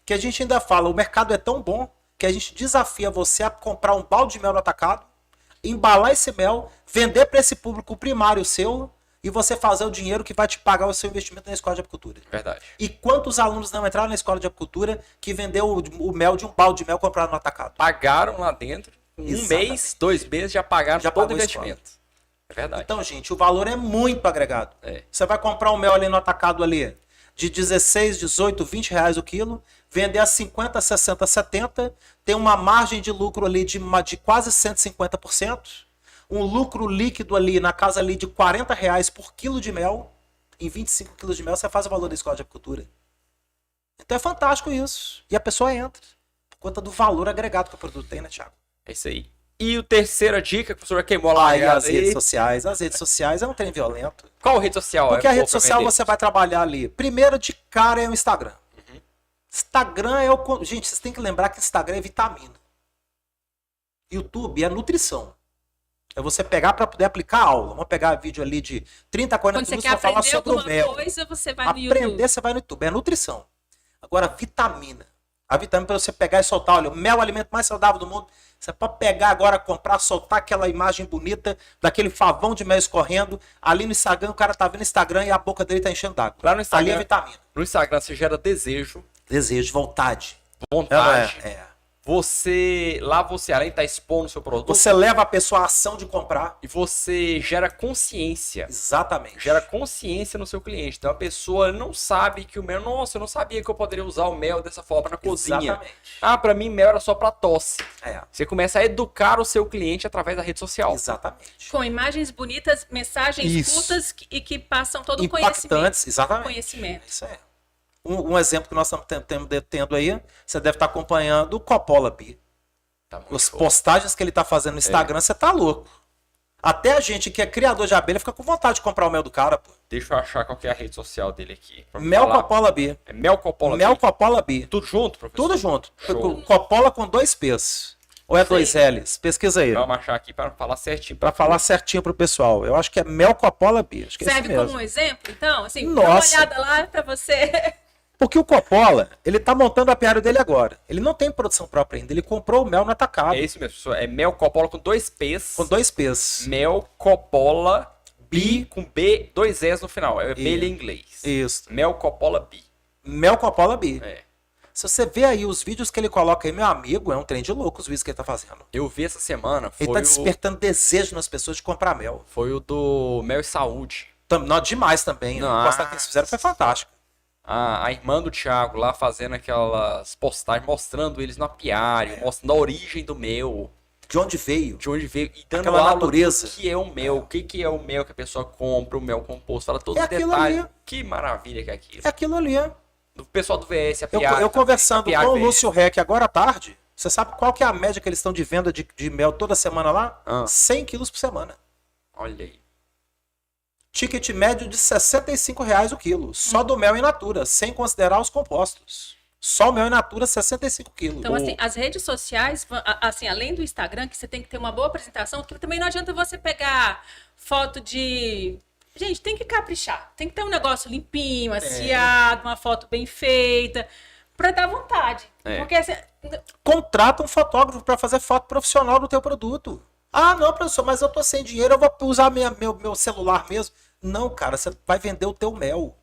que a gente ainda fala, o mercado é tão bom que a gente desafia você a comprar um balde de mel no atacado, embalar esse mel, vender para esse público primário seu e você fazer o dinheiro que vai te pagar o seu investimento na escola de apicultura. Verdade. E quantos alunos não entraram na escola de apicultura que vendeu o mel de um balde de mel comprado no atacado? Pagaram lá dentro, Exatamente. mês, 2 meses, já pagaram Já todo pagou o a investimento. É verdade. Então, gente, o valor é muito agregado. É. Você vai comprar um mel ali no atacado ali de 16, 18, 20 reais o quilo, vender a 50, 60, 70, tem uma margem de lucro ali de quase 150%, um lucro líquido ali na casa ali de 40 reais por quilo de mel, em 25 quilos de mel você faz o valor da escola de apicultura. Então é fantástico isso. E a pessoa entra, por conta do valor agregado que o produto tem, né, Thiago? É isso aí. E a terceira dica que o professor queimou lá. As redes sociais. As redes sociais é um trem violento. Qual rede social? Porque a rede social você vai trabalhar ali. Primeiro de cara é o Instagram. Instagram é o... Gente, vocês têm que lembrar que Instagram é vitamina. YouTube é nutrição. É você pegar para poder aplicar a aula. Vamos pegar vídeo ali de 30, 40 Quando você minutos quer para falar aprender sobre o alguma mel. coisa, você vai no Aprender, YouTube. você vai no YouTube. É nutrição. Agora, vitamina. A vitamina para você pegar e soltar. Olha, o mel é o alimento mais saudável do mundo. Você pode pegar agora, comprar, soltar aquela imagem bonita daquele favão de mel escorrendo. Ali no Instagram, o cara tá vendo o Instagram e a boca dele tá enchendo d'água. Lá no Instagram, Ali é vitamina. no Instagram você gera desejo, Desejo, vontade. vontade. É. Lá você, além de estar expondo o seu produto, Você leva a pessoa à ação de comprar. e você gera consciência. Exatamente. Gera consciência no seu cliente. Então a pessoa não sabe que o mel... Nossa, eu não sabia que eu poderia usar o mel dessa forma na cozinha. Exatamente. Ah, pra mim mel era só pra tosse. É, Você começa a educar o seu cliente através da rede social. exatamente. Com imagens bonitas, mensagens Isso. curtas e que passam todo o conhecimento. Impactantes, exatamente. Conhecimento. Isso é. Um exemplo que nós estamos tendo aí, você deve estar acompanhando o Coppola Bee. Tá muito As show. postagens que ele está fazendo no Instagram, você tá louco. Até a gente que é criador de abelha fica com vontade de comprar o mel do cara, pô. Deixa eu achar qual que é a rede social dele aqui. pra me Mel falar. Coppola Bee. É Mel Coppola. Mel Bee. Coppola Bee. Tudo junto, professor? Tudo junto. Show. Coppola com 2 P's. Ou é 2 L's? Pesquisa aí. Vamos achar aqui para falar certinho. Pra falar certinho pro pessoal. Eu acho que é Mel Coppola Bee. Acho que é isso Serve mesmo. como um exemplo, então? Assim, Nossa. dá uma olhada lá pra você. Porque o Coppola, ele tá montando a apiário dele agora. Ele não tem produção própria ainda. Ele comprou o mel no atacado. É isso mesmo, professor. É Mel Coppola com 2 P's. Com 2 P's. Mel Coppola Bee com B, 2 S no final. É abelha em inglês. Isso. Mel Coppola Bee. Mel Coppola Bee. É. Se você vê aí os vídeos que ele coloca aí, meu amigo, é um trem de louco os vídeos que ele tá fazendo. Eu vi essa semana, Ele tá despertando desejo nas pessoas de comprar mel. foi o do Mel e Saúde. Não, demais também. A Nossa. postagem que eles fizeram foi fantástica. A irmã do Thiago lá fazendo aquelas postagens, mostrando eles no apiário, mostrando a origem do mel, De onde veio? de onde veio, e dando Aquela aula natureza. do que é o mel, o que é o mel que a pessoa compra, o mel composto, fala todos É os aquilo detalhes. ali. Que maravilha que é aquilo. É aquilo ali. Do pessoal do VS, Eu apiário. conversando apiário com o VS. Lúcio Reck agora à tarde, você sabe qual que é a média que eles estão de venda de mel toda semana lá? Ah. 100 quilos por semana. Olha aí. Ticket médio de R$65 o quilo. Só do mel in natura, sem considerar os compostos. Só o mel in natura, 65 quilos. Então, assim, as redes sociais, assim, além do Instagram, que você tem que ter uma boa apresentação, porque também não adianta você pegar foto de... Gente, tem que caprichar. Tem que ter um negócio limpinho, aciado, uma foto bem feita, pra dar vontade. É. Porque, assim, Contrata um fotógrafo para fazer foto profissional do teu produto. Ah, não, professor, mas eu tô sem dinheiro, eu vou usar meu celular mesmo. Não, cara, você vai vender o teu mel.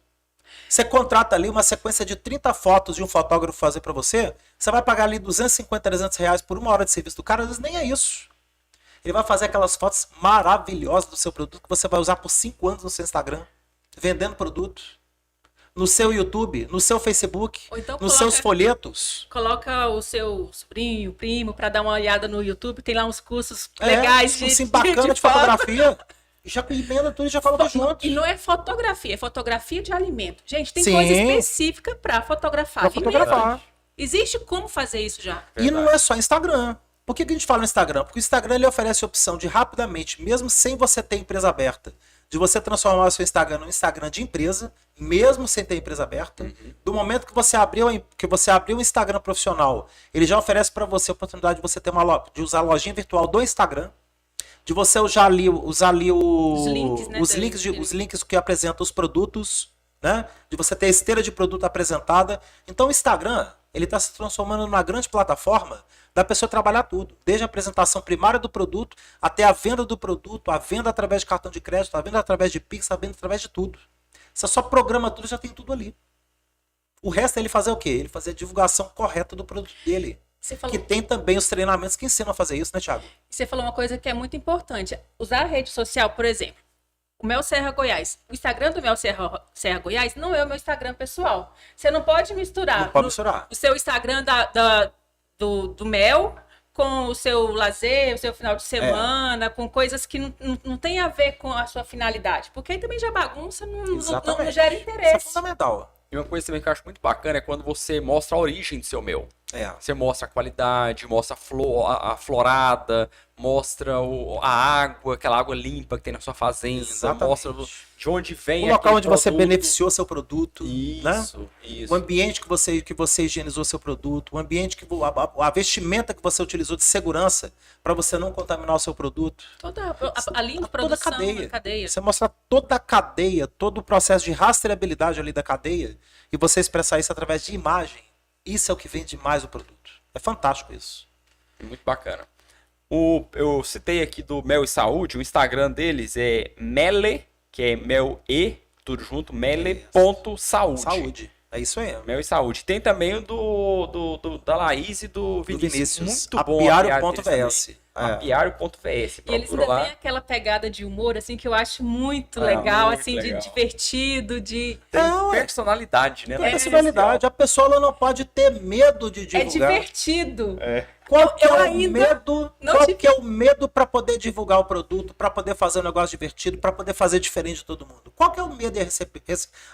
Você contrata ali uma sequência de 30 fotos de um fotógrafo fazer para você, você vai pagar ali 250, R$300 por 1 hora de serviço do cara, às vezes nem é isso. Ele vai fazer aquelas fotos maravilhosas do seu produto que você vai usar por 5 anos no seu Instagram, vendendo produto. No seu YouTube, no seu Facebook, Ou então nos coloca- seus folhetos. coloca o seu sobrinho, primo, pra dar uma olhada no YouTube. Tem lá uns cursos legais de, Assim, bacana de foto. fotografia. E já emenda tudo e já coloca junto. E não é fotografia, é fotografia de alimento. Gente, tem Sim. coisa específica pra fotografar. Pra fotografar. Existe como fazer isso já. E não é só Instagram. Por que a gente fala no Instagram? Porque o Instagram ele oferece a opção de rapidamente, mesmo sem você ter empresa aberta, de você transformar o seu Instagram num Instagram de empresa, mesmo sem ter empresa aberta. Do momento que você abriu um Instagram profissional, ele já oferece para você a oportunidade de você ter de usar a lojinha virtual do Instagram, de você usar ali Os links, né, os links que apresentam os produtos, né? De você ter a esteira de produto apresentada. Então o Instagram, ele está se transformando numa grande plataforma da pessoa trabalhar tudo, desde a apresentação primária do produto até a venda do produto, a venda através de cartão de crédito, a venda através de Pix, a venda através de tudo. Você só programa tudo, já tem tudo ali. O resto é ele fazer o quê? Ele fazer a divulgação correta do produto dele. Você falou, Que tem também os treinamentos que ensinam a fazer isso, né, Thiago? você falou uma coisa que é muito importante. Usar a rede social, por exemplo. O Mel Serra Goiás. O Instagram do Mel Serra Goiás não é o meu Instagram pessoal. Você não pode misturar. Não pode misturar. O seu Instagram do Mel com o seu lazer, o seu final de semana, com coisas que não tem a ver com a sua finalidade. Porque aí também já bagunça, não gera Isso é interesse. fundamental. E uma coisa também que eu acho muito bacana é quando você mostra a origem do seu mel. Você mostra a qualidade, mostra a florada, mostra a água, aquela água limpa que tem na sua fazenda, Exatamente. mostra de onde vem O local aquele onde você produto. beneficiou seu produto, né? Isso. O ambiente que você higienizou seu produto, o ambiente a vestimenta que você utilizou de segurança para você não contaminar o seu produto. Toda a linha de Toda produção, a a cadeia. Você mostra toda a cadeia, todo o processo de rastreabilidade ali da cadeia e você expressar isso através de imagem. Isso é o que vende mais o produto. É fantástico isso. Muito bacana. Eu citei aqui do Mel e Saúde, o Instagram deles é mele, que é mel e, tudo junto, mele.saúde. Saúde. É isso aí. Mel e Saúde. Tem também o da Laís e do Vinícius. Muito bom. Apiário.vs. Apiário.vs. E eles ainda têm aquela pegada de humor, assim, que eu acho muito legal, muito assim, legal. de divertido, de... Tem Não, personalidade, né? Tem personalidade. A pessoa ela não pode ter medo de É divulgar. divertido. Qual que Eu é o ainda medo? não Qual tive- que é o medo para poder divulgar o produto, para poder fazer um negócio divertido, para poder fazer diferente de todo mundo? Qual que é o medo de receber?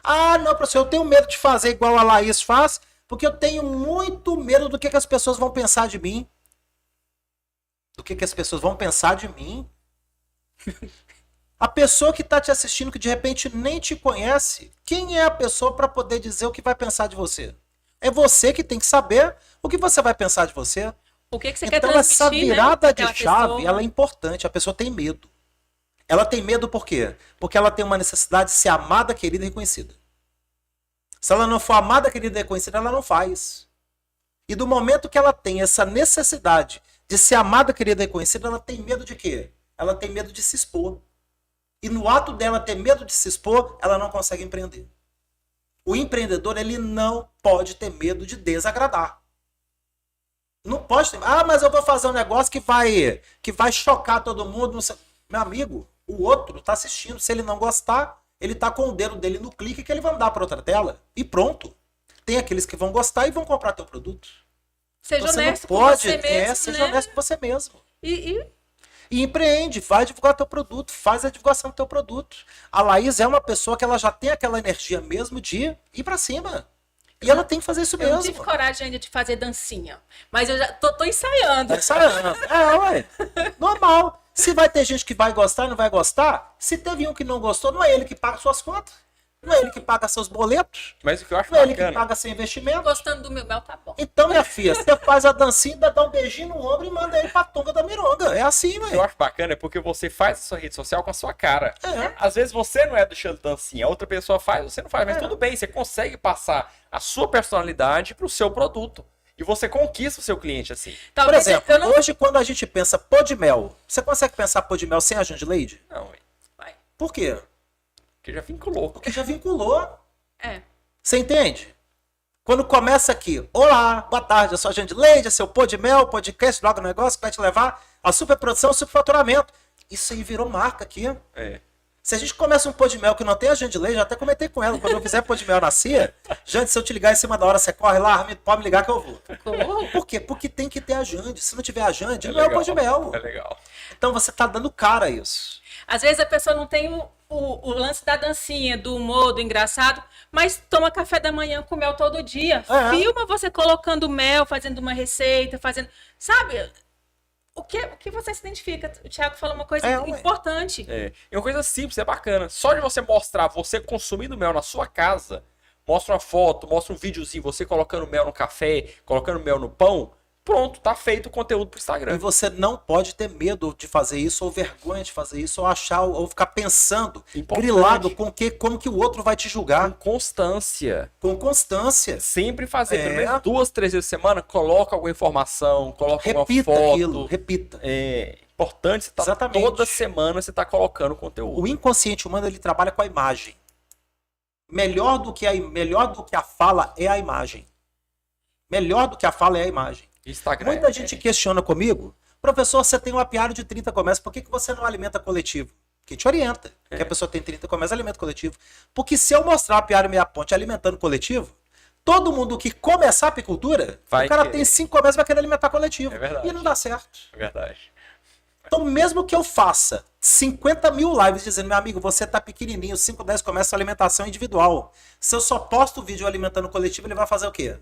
Ah, não, professor, eu tenho medo de fazer igual a Laís faz, porque eu tenho muito medo do que as pessoas vão pensar de mim. Do que as pessoas vão pensar de mim? A pessoa que está te assistindo, que de repente nem te conhece, quem é a pessoa para poder dizer o que vai pensar de você? É você que tem que saber o que você vai pensar de você. O que você quer Então transmitir, essa virada né, de pra aquela chave, pessoa? ela é importante. A pessoa tem medo. Ela tem medo por quê? Porque ela tem uma necessidade de ser amada, querida e reconhecida. Se ela não for amada, querida e reconhecida, ela não faz. E do momento que ela tem essa necessidade de ser amada, querida e reconhecida, ela tem medo de quê? Ela tem medo de se expor. E no ato dela ter medo de se expor, ela não consegue empreender. O empreendedor, ele não pode ter medo de desagradar. Não pode ter. Ah, mas eu vou fazer um negócio que vai chocar todo mundo. Não sei. Meu amigo, o outro está assistindo. Se ele não gostar, ele está com o dedo dele no clique que ele vai mandar para outra tela. E pronto. Tem aqueles que vão gostar e vão comprar teu produto. Seja Você honesto não pode, com você mesmo, seja né? honesto com você mesmo. E E empreende, vai divulgar teu produto, faz a divulgação do teu produto. A Laís é uma pessoa que ela já tem aquela energia mesmo de ir pra cima. E ela tem que fazer isso eu não mesmo. tive coragem ainda de fazer dancinha. Mas eu já tô ensaiando. Tá ensaiando. Ué. Normal. Se vai ter gente que vai gostar e não vai gostar, se teve um que não gostou, não é ele que paga suas contas. Não é ele que paga seus boletos. Mas o que eu acho Não é ele que bacana, paga seu investimento. Gostando do meu mel, tá bom. Então, minha filha, você faz a dancinha, dá um beijinho no ombro e manda ele pra tunga da mironga. É assim, o que eu ué. acho bacana é porque você faz a sua rede social com a sua cara. É. Às vezes você não é do estilo dancinha, a outra pessoa faz, você não faz, mas É. tudo bem, você consegue passar a sua personalidade pro seu produto. E você conquista o seu cliente assim. Por Talvez exemplo, eu não... hoje quando a gente pensa pô de mel, você consegue pensar pô de mel sem a Jandileide? Não, Vai. Por quê? porque já vinculou. Porque já vinculou. É. Você entende? Quando começa aqui, olá, boa tarde, eu sou a Jandileide, seu pô de mel, podcast, logo negócio que vai te levar a superprodução, superfaturamento. Isso aí virou marca aqui. É. Se a gente começa um pô de mel que não tem a Jandileide, já até comentei com ela, quando eu fizer pô de mel na CIA, Jande, se eu te ligar em cima da hora, você corre lá, pode me ligar que eu vou. Corro. Por quê? Porque tem que ter a Jande. Se não tiver a Jande, não legal, é o pô de mel. É legal. Então você tá dando cara a isso. Às vezes a pessoa não tem o lance da dancinha, do humor, do engraçado, mas toma café da manhã com mel todo dia. É. Filma você colocando mel, fazendo uma receita, fazendo... Sabe? O que você se identifica? O Thiago falou uma coisa É, ué. importante. É. E uma coisa simples, é bacana. Só de você mostrar você consumindo mel na sua casa, mostra uma foto, mostra um videozinho, você colocando mel no café, colocando mel no pão, pronto, tá feito o conteúdo pro E Instagram. você não pode ter medo de fazer isso, ou vergonha de fazer isso, ou achar, ou ficar pensando, Importante. grilado com como que o outro vai te Com julgar. constância. Com constância. Sempre fazer, É. pelo menos 2, 3 vezes por semana, coloca alguma informação, coloca Repita alguma foto. aquilo, repita. É importante, você tá Exatamente. toda semana você tá colocando conteúdo. O inconsciente humano ele trabalha com a imagem. Melhor do que a fala é a imagem. Melhor do que a fala é a imagem. Instagram. Muita gente questiona comigo, professor, você tem um apiário de 30 comércios, por que você não alimenta coletivo? Que te orienta. Que a pessoa tem 30 comércios, alimenta coletivo. Porque se eu mostrar o apiário meia ponte alimentando coletivo, todo mundo que começar a apicultura, Vai o cara querer. tem 5 comércios vai querer alimentar coletivo. É verdade. E não dá certo. É verdade. Então, mesmo que eu faça 50 mil lives dizendo, meu amigo, você tá pequenininho, 5, 10 comércios, alimentação individual. Se eu só posto o vídeo alimentando coletivo, ele vai fazer o quê?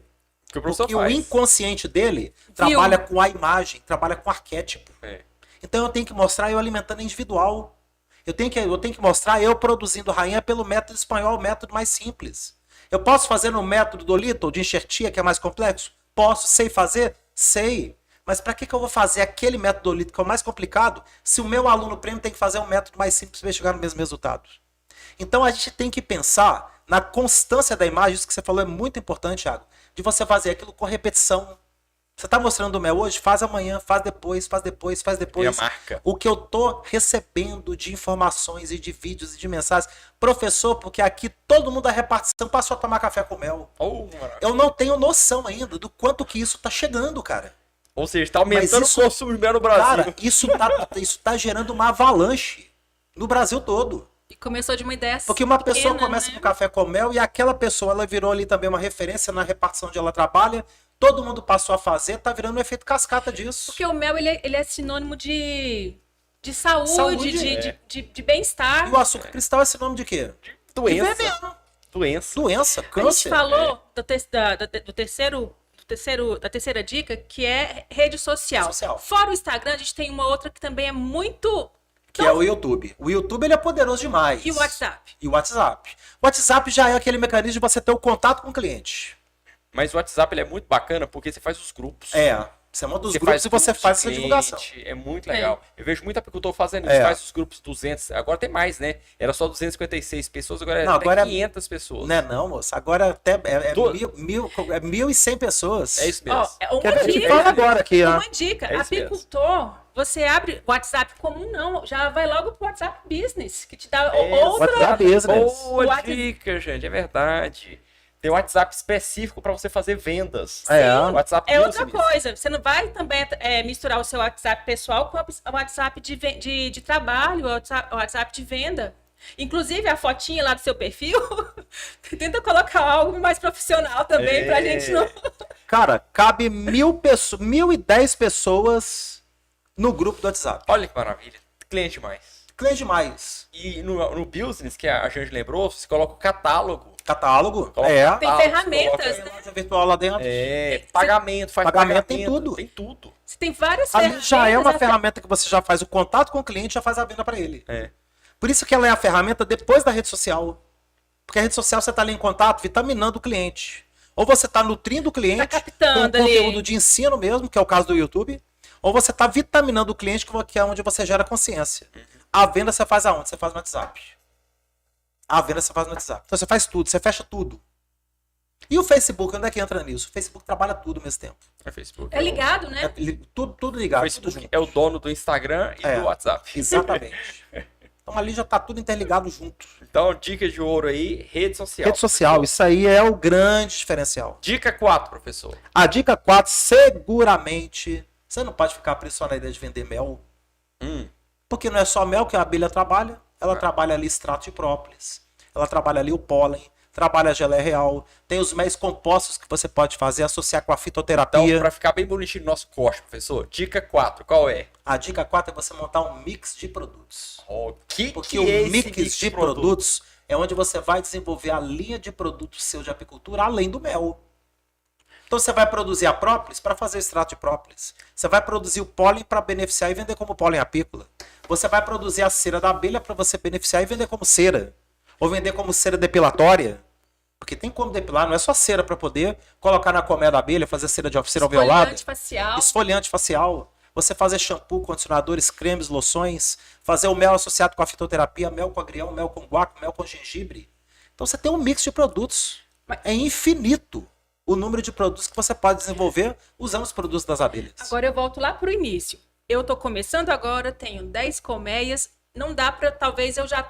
Que o professor Porque o faz. inconsciente dele trabalha com a imagem, trabalha com arquétipo. É. Então eu tenho que mostrar eu alimentando individual. Eu tenho que mostrar eu produzindo rainha pelo método espanhol, o método mais simples. Eu posso fazer no método do Little, de enxertia, que é mais complexo? Posso. Sei fazer? Sei. Mas para que eu vou fazer aquele método do Little, que é o mais complicado, se o meu aluno prêmio tem que fazer um método mais simples para chegar no mesmo resultado? Então a gente tem que pensar na constância da imagem. Isso que você falou é muito importante, Thiago, de você fazer aquilo com repetição. Você está mostrando o mel hoje? Faz amanhã, faz depois, faz depois, faz depois. E a marca. O que eu tô recebendo de informações e de vídeos e de mensagens. Professor, porque aqui todo mundo da repartição passou a tomar café com mel. Eu não tenho noção ainda do quanto que isso tá chegando, cara. Ou seja, está aumentando isso, o consumo de mel no Brasil. Cara, isso tá gerando uma avalanche no Brasil todo. E começou de uma ideia Porque uma pequena, pessoa começa né? no café com mel e aquela pessoa, ela virou ali também uma referência na repartição onde ela trabalha. Todo mundo passou a fazer, tá virando um efeito cascata disso. Porque o mel, ele é sinônimo de saúde, de bem-estar. E o açúcar cristal é sinônimo de quê? Doença. De veneno. Doença. Doença, A gente câncer. falou da terceira dica, que é rede social. Social. Fora o Instagram, a gente tem uma outra que também é muito... Que é o YouTube. O YouTube ele é poderoso demais. E o WhatsApp? E o WhatsApp. O WhatsApp já é aquele mecanismo de você ter o contato com o cliente. Mas o WhatsApp ele é muito bacana porque você faz os grupos. Você manda os Você grupos e você grupos faz de essa divulgação. cliente, É muito legal. Eu vejo muito apicultor fazendo isso. É. Faz os grupos 200. Agora tem mais, né? Era só 256 pessoas, agora é Não, até agora é- 500 pessoas. Não é não, moça. Agora até é Tô- 1.100 pessoas. É isso mesmo. Ó, é uma Que a gente dica. fala agora aqui, ó. Uma dica, É isso mesmo. apicultor, você abre o WhatsApp comum, não, já vai logo pro WhatsApp Business, que te dá É, outra... WhatsApp Business. Boa O WhatsApp- dica, gente. É verdade. Tem um WhatsApp específico para você fazer vendas. É. WhatsApp É outra Business. coisa, você não vai também misturar o seu WhatsApp pessoal com o WhatsApp de trabalho, o WhatsApp de venda. Inclusive, a fotinha lá do seu perfil, tenta colocar algo mais profissional também, pra gente não... Cara, cabe 1.010 pessoas no grupo do WhatsApp. Olha que maravilha. Cliente mais. Cliente demais. E no Business, que a gente lembrou, você coloca o catálogo. Catálogo. Coloca É. o Tem catálogo, ferramentas, você né? coloca- Loja virtual lá dentro. Pagamento, faz Pagamento, pagamento. tem tudo. Tem tudo. Você tem várias Ali ferramentas. já é uma até- ferramenta que você já faz o contato com o cliente e já faz a venda para ele. É. Por isso que ela é a ferramenta depois da rede social. Porque a rede social você está ali em contato, vitaminando o cliente. Ou você está nutrindo o cliente Tá captando com ali. conteúdo de ensino mesmo, que é o caso do YouTube. Ou você está vitaminando o cliente, que é onde você gera consciência. A venda você faz aonde? Você faz no WhatsApp. A venda você faz no WhatsApp. Então você faz tudo, você fecha tudo. E o Facebook, onde é que entra nisso? O Facebook trabalha tudo ao mesmo tempo. É Facebook. É ligado, né? Tudo O ligado. tudo Facebook junto. é o dono do Instagram e É. do WhatsApp. Exatamente. Então ali já tá tudo interligado junto. Então, dica de ouro aí, rede social. Rede social, isso aí é o grande diferencial. Dica 4, professor. A dica 4, seguramente, você não pode ficar pressionado na ideia de vender mel. Porque não é só mel que a abelha trabalha. Ela trabalha ali extrato de própolis. Ela trabalha ali o pólen. Trabalha a geleia real. Tem os méis compostos que você pode fazer, associar com a Então, fitoterapia. para ficar bem bonitinho no nosso corte, professor, dica 4, qual é? A dica 4 é você montar um mix de produtos. Que Porque é o esse mix de produtos é onde você vai desenvolver a linha de produtos seu de apicultura além do mel. Então você vai produzir a própolis para fazer extrato de própolis. Você vai produzir o pólen para beneficiar e vender como pólen apícola. Você vai produzir a cera da abelha para você beneficiar e vender como cera. Ou vender como cera depilatória. Porque tem como depilar, não é só cera para poder colocar na colmeia da abelha, fazer cera alveolada. Esfoliante facial. Esfoliante facial. Você fazer shampoo, condicionadores, cremes, loções. Fazer o mel associado com a fitoterapia, mel com agrião, mel com guaco, mel com gengibre. Então você tem um mix de produtos. É infinito o número de produtos que você pode desenvolver usando os produtos das abelhas. Agora eu volto lá pro início. Eu tô começando agora, tenho 10 colmeias. Não dá pra, talvez eu já...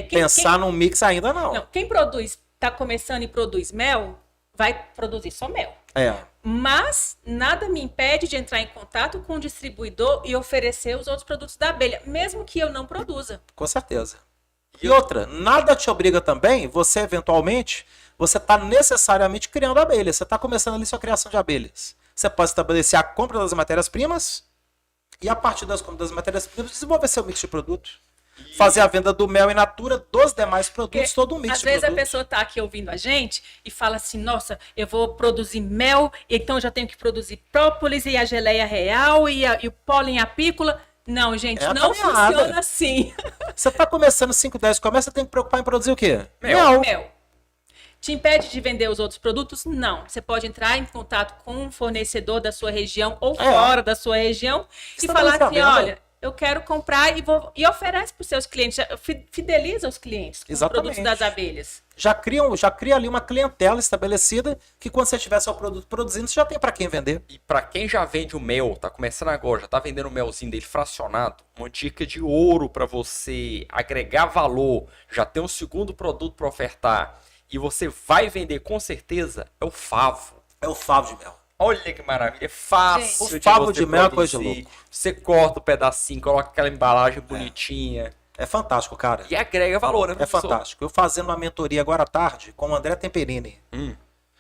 Pensar num mix ainda não. Não, quem produz, tá começando e produz mel, vai produzir só mel. É. Mas nada me impede de entrar em contato com o distribuidor e oferecer os outros produtos da abelha, mesmo que eu não produza. Com certeza. E outra, nada te obriga também, você eventualmente, você está necessariamente criando abelhas. Você está começando ali sua criação de abelhas. Você pode estabelecer a compra das matérias-primas e a partir das compras das matérias-primas desenvolver seu mix de produto. fazer a venda do mel in natura, dos demais produtos, Porque, todo um mix às de vezes a produtos. pessoa tá aqui ouvindo a gente e fala assim, nossa, eu vou produzir mel, então eu já tenho que produzir própolis e a geleia real e o pólen apícola. Não, gente, É a não caminhada. funciona assim. Você tá começando 5, 10 comércio, você tem que preocupar em produzir o quê? Mel. Mel. Te impede de vender os outros produtos? Não. Você pode entrar em contato com um fornecedor da sua região ou fora da sua região e falar Estabelecer a assim, venda. olha, eu quero comprar e oferece para os seus clientes, fideliza os clientes com os Exatamente. produtos das abelhas. Já cria ali uma clientela estabelecida que quando você tiver seu produto produzindo, você já tem para quem vender. E pra quem já vende o mel, tá começando agora, já tá vendendo o melzinho dele fracionado, uma dica de ouro pra você agregar valor, já tem um segundo produto pra ofertar e você vai vender com certeza, é o favo. É o favo de mel. Olha que maravilha, é fácil Gente, o favo de mel é coisa de produzir. louco. Você corta o pedacinho, coloca aquela embalagem bonitinha É fantástico, cara. e agrega valor, né, É professor? fantástico. Eu fazendo uma mentoria agora à tarde com o André Temperini.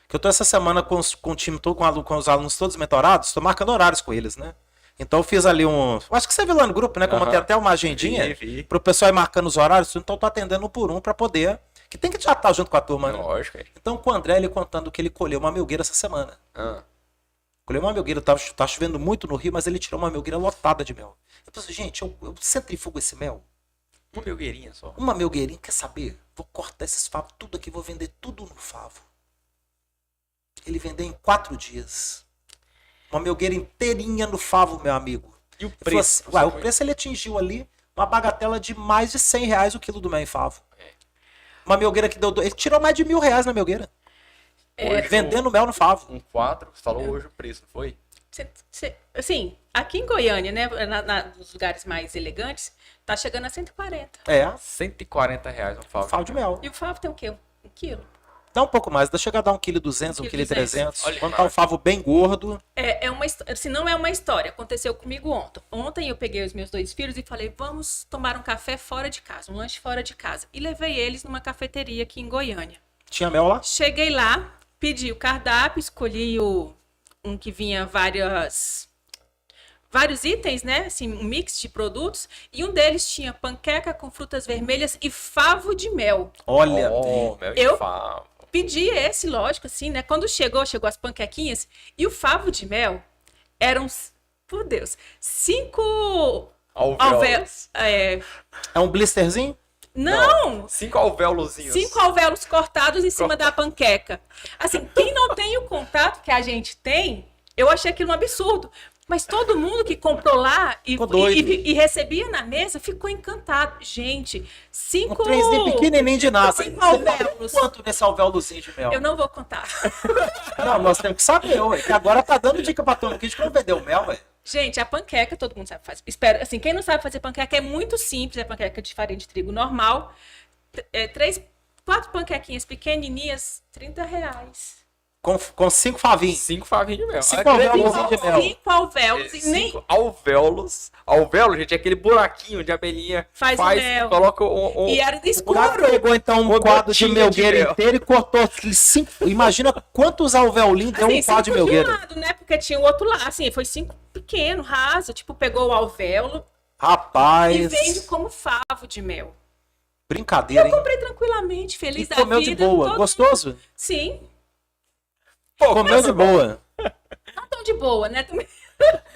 Que eu tô essa semana com o time todo, com os alunos todos mentorados, tô marcando horários com eles, né? Então eu fiz ali acho que você viu lá no grupo, né? Que eu montei até uma agendinha Vi. pro pessoal ir marcando os horários. Então eu tô atendendo um por um pra poder. Que tem que já estar junto com a turma, né? Lógico. É. Então com o André, ele contando que ele colheu uma melgueira essa semana. Colheu uma melgueira, tá chovendo muito no Rio, mas ele tirou uma melgueira lotada de mel. Eu pensei, gente, eu centrifugo esse mel. Uma melgueirinha só. Uma melgueirinha, quer saber? Vou cortar esses favos tudo aqui, vou vender tudo no favo. Ele vendeu em 4 dias. Uma melgueira inteirinha no favo, meu amigo. E o Ele falou preço? assim, o preço ele atingiu ali uma bagatela de mais de R$100 o quilo do mel em favo. Uma melgueira que deu... Ele tirou mais de R$1.000 na melgueira. Hoje, Vendendo mel no favo. um 4, você falou hoje o preço, não foi? Assim, aqui em Goiânia, né, nos lugares mais elegantes, tá chegando a 140. É, R$140 um favo. favo de mel. E o favo tem o quê? 1 quilo? Dá um pouco mais, dá chegar a dar 1,2 kg, 1,3 kg. Olha, Quando tá um favo bem gordo, Se não é uma história, aconteceu comigo ontem. Ontem eu peguei os meus 2 filhos e falei, vamos tomar um café fora de casa, um lanche fora de casa. E levei eles numa cafeteria aqui em Goiânia. tinha mel lá. Cheguei lá, pedi o cardápio, escolhi um que vinha vários itens, né? Assim, um mix de produtos. E um deles tinha panqueca com frutas vermelhas e favo de mel. Olha, Mel de Eu- favo. Pedi esse, lógico, assim, né? Quando chegou as panquequinhas e o favo de mel eram, por Deus, 5 alvéolos. Alvéolos. é um blisterzinho? Não! 5 alvéolozinhos. 5 alvéolos cortados em cima da panqueca. Assim, quem não tem o contato que a gente tem, eu achei aquilo um absurdo. Mas todo mundo que comprou lá Ficou doido. e recebia na mesa ficou encantado. Gente, Um 5 trenzinho pequenininho de nada. 5 alvéolos. Quanto nesse alvéolozinho de mel? Eu não vou contar. Não, nós temos que saber, ué. Que agora tá dando dica pra turma que a gente não vendeu mel, ué. Gente, a panqueca todo mundo sabe fazer. Espero, assim, quem não sabe fazer panqueca é muito simples, é panqueca de farinha de trigo normal. 4 panquequinhas pequenininhas, R$30. Com 5 favinhos. 5 favinhos de mel. 5 Acredita? alvéolozinhos de mel. 5 alvéolos e nem 5 alvéolos. Alvéolo, gente, é aquele buraquinho de abelhinha. Faz o mel. Coloca e era O cara escuro. pegou então um Uma quadro de gotinha de melgueira mel. inteiro e cortou 5. Imagina quantos alvéolinhos deu um Assim, quadro de 5 de melgueira. lado, né? Porque tinha o outro lado, assim, foi 5 pequeno, raso, tipo, pegou o alvéolo e Rapaz, vende como favo de mel. brincadeira, hein? Comprei tranquilamente, feliz E da comeu vida. de boa. todo- Gostoso? Sim, Comeu de boa. não tão de boa, né? Também.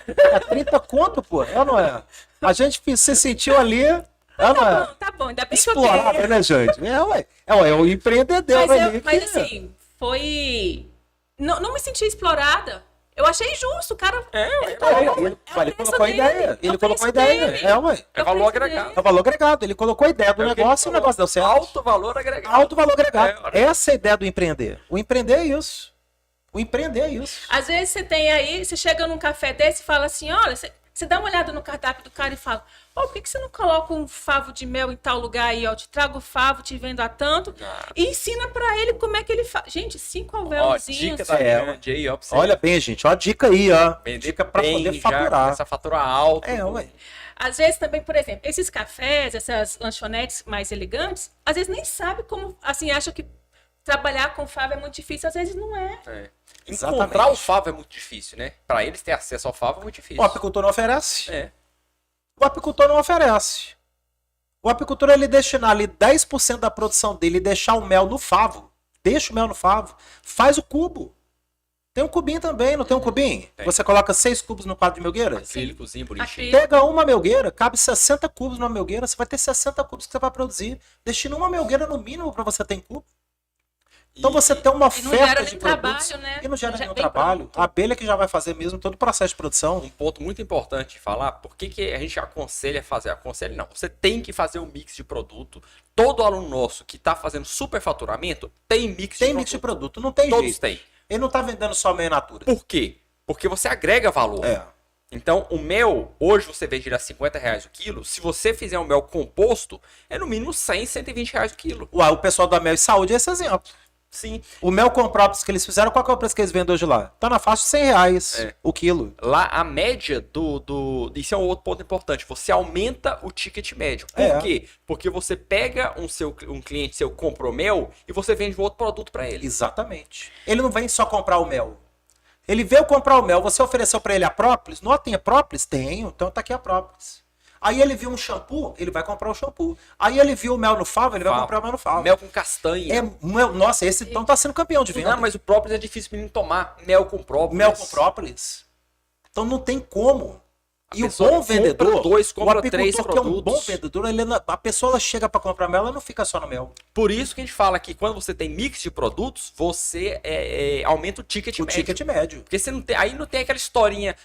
É 30 conto, pô. É ou não é? A gente se sentiu ali. É ou não é? Tá bom, ainda bem que eu Explorado, tenho. né, gente? É o empreendedor ali. Mas que- assim, foi. Não me senti explorada. Eu achei justo, o cara. Ele preço colocou a dele, ideia. é Ele o colocou a preço ideia. dele. É, ué. É valor preço agregado. dele. É o valor agregado. Ele colocou a ideia do É o que negócio e o ele negócio deu certo. Alto valor agregado. Alto valor agregado. É, Essa é a ideia do empreender. O empreender é isso. O empreender é isso. Às vezes você tem aí, você chega num café desse e fala assim: olha, você dá uma olhada no cardápio do cara e fala: por que você não coloca um favo de mel em tal lugar aí? Ó, eu te trago o favo, te vendo a tanto. E ensina pra ele como é que ele faz. Gente, 5 Ó, alvéolozinhos. dica da grande aí, ó, pra você Olha bem, gente. Ó a dica aí, ó. vender Dica pra bem, poder já faturar. começa a faturar alto. É, ué. Às vezes também, por exemplo, esses cafés, essas lanchonetes mais elegantes, às vezes nem sabe como, assim, acham que trabalhar com favo é muito difícil, às vezes não é. É. Exatamente. Encontrar o favo é muito difícil, né? Pra eles ter acesso ao favo é muito difícil. O apicultor não oferece. É. O apicultor não oferece. O apicultor, ele destinar ali 10% da produção dele e deixar o mel no favo. Deixa o mel no favo. Faz o cubo. Tem um cubinho também, não tem um cubinho? Tem. Você coloca 6 cubos no quadro de melgueira. Acrílicozinho, bonitinho. Acrílico. Pega uma melgueira, cabe 60 cubos numa melgueira, você vai ter 60 cubos que você vai produzir. Destina uma melgueira no mínimo para você ter em cubo. Então você tem uma E não gera oferta nem de produtos trabalho, né? e não gera Já nenhum vem trabalho. pronto. A abelha que já vai fazer mesmo todo o processo de produção. Um ponto muito importante de falar, por que a gente aconselha a fazer? Aconselha não, você tem que fazer um mix de produto. Todo aluno nosso que está fazendo superfaturamento tem mix Tem de mix de produto. produto, não tem Todos jeito. têm. Ele não tá vendendo só meio natura. Por quê? Porque você agrega valor. É. Então, o mel, hoje você vende a R$50 o quilo. Se você fizer um mel composto, é no mínimo 100, 120 reais o quilo. Ué, o pessoal da Mel e Saúde é esse exemplo. Sim. O mel com próprios que eles fizeram, qual que é o preço que eles vendem hoje lá? Tá na faixa de 100 reais É. o quilo. Lá, a média Isso é um outro ponto importante. Você aumenta o ticket médio. Por É. quê? Porque você pega um cliente seu, comprou mel, e você vende um outro produto para ele. Exatamente. Ele não vem só comprar o mel. Ele veio comprar o mel, você ofereceu para ele a própolis? Não tem a própolis? Tenho, então tá aqui a própolis. Aí ele viu um shampoo, ele vai comprar o shampoo. Aí ele viu o mel no favo, ele vai comprar o mel no favo. Mel com castanha. Nossa, esse então tá sendo campeão de venda. Não, mas o própolis é difícil o menino tomar. Mel com própolis. Mel com própolis. Então não tem como. E o pessoa bom compra vendedor, dois, compra o apicultor três que é um bom produtos. vendedor, a pessoa ela chega para comprar mel, ela não fica só no mel. Por isso que a gente fala que quando você tem mix de produtos, você aumenta o ticket O médio. ticket médio. Porque você não tem, aí não tem aquela historinha,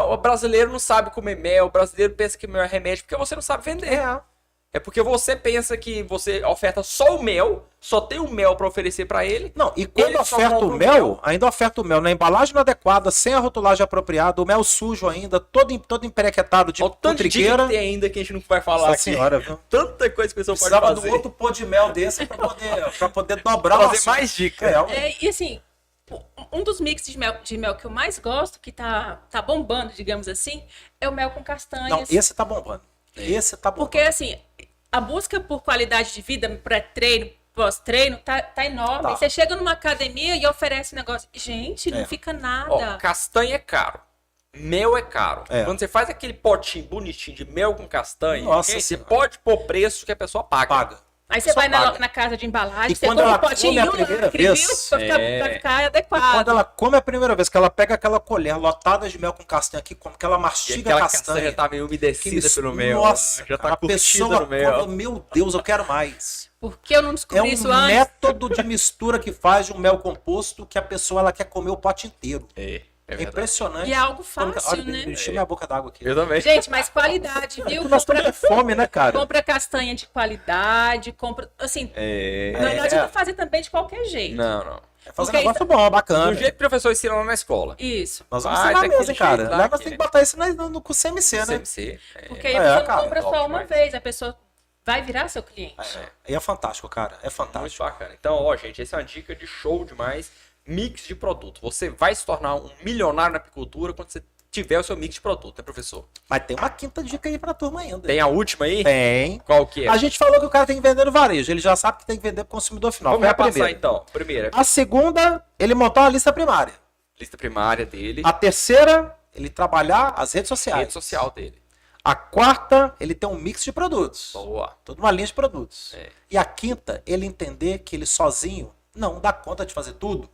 o brasileiro não sabe comer mel, o brasileiro pensa que mel é remédio, porque você não sabe vender. É porque você pensa que você oferta só o mel, só tem o mel para oferecer para ele. Não, e quando Ele só oferta compra o o mel, mel. ainda oferta o mel na embalagem inadequada, sem a rotulagem apropriada, o mel sujo ainda, todo emperequetado de Olha o tanto de dica trigueira. que tem ainda que a gente não vai falar Nossa aqui. senhora, viu? Tanta coisa que a pessoa pode Precisava fazer. do outro pô de mel desse pra poder dobrar o Fazer assunto. mais dicas. E assim, um dos mixes de mel que eu mais gosto, que tá bombando, digamos assim, é o mel com Não, castanhas. esse tá bombando. Esse tá bombando. Porque assim, a busca por qualidade de vida, pré-treino, pós-treino, tá enorme. Tá. Você chega numa academia e oferece um negócio. Gente, não É. fica Ó, nada. castanha é caro. Mel é caro. É. Quando você faz aquele potinho bonitinho de mel com castanha, Nossa você Senhora. pode pôr preço que a pessoa paga. Paga. Aí você só vai paga. na casa de embalagem, E você quando compra ela um potinho come a primeira incrível vez, pra ficar adequado. Quando ela come a primeira vez, que ela pega aquela colher lotada de mel com castanha aqui, como que ela E mastiga aquela a castanha. castanha tá meio umedecida pelo mel. Nossa, já tá a curtida pessoa no mel. come, meu Deus, eu quero mais. Por que eu não É descobri um isso antes? método de mistura que faz de um mel composto que a pessoa ela quer comer o pote inteiro. É É verdade. impressionante. E é algo Como que- fácil, olha, né? encheu minha boca d'água aqui. Eu também. Gente, mas qualidade, viu? Nós estamos com fome, né, cara? Compra castanha de qualidade, compra. Assim, não adianta fazer também de qualquer jeito. Não. É fazer um Porque negócio bom, bacana. Do jeito que o professor ensina lá na escola. Isso. Nós vamos Vai, ensinar daquele mesmo, hein, cara. jeito lá Lá nós que- temos que botar isso no CMC, né? CMC. Porque aí a É, pessoa cara, não compra top só uma demais. vez, a pessoa vai virar seu cliente. E é fantástico, cara. É Muito fantástico. bacana. Então, ó, gente, essa é uma dica de show demais. Mix de produto. Você vai se tornar um milionário na apicultura quando você tiver o seu mix de produto, né, professor? Mas tem uma quinta dica aí pra turma ainda. Tem a última aí? Tem. Qual que é? A gente falou que o cara tem que vender no varejo. Ele já sabe que tem que vender pro consumidor final. Vamos Foi a repassar primeira. então. Primeira, A segunda, ele montar uma lista primária. lista primária dele, A terceira, ele trabalhar as redes sociais. rede social dele. A quarta, ele tem um mix de produtos. Boa. Toda uma linha de produtos. É. E a quinta, ele entender que ele sozinho não dá conta de fazer tudo.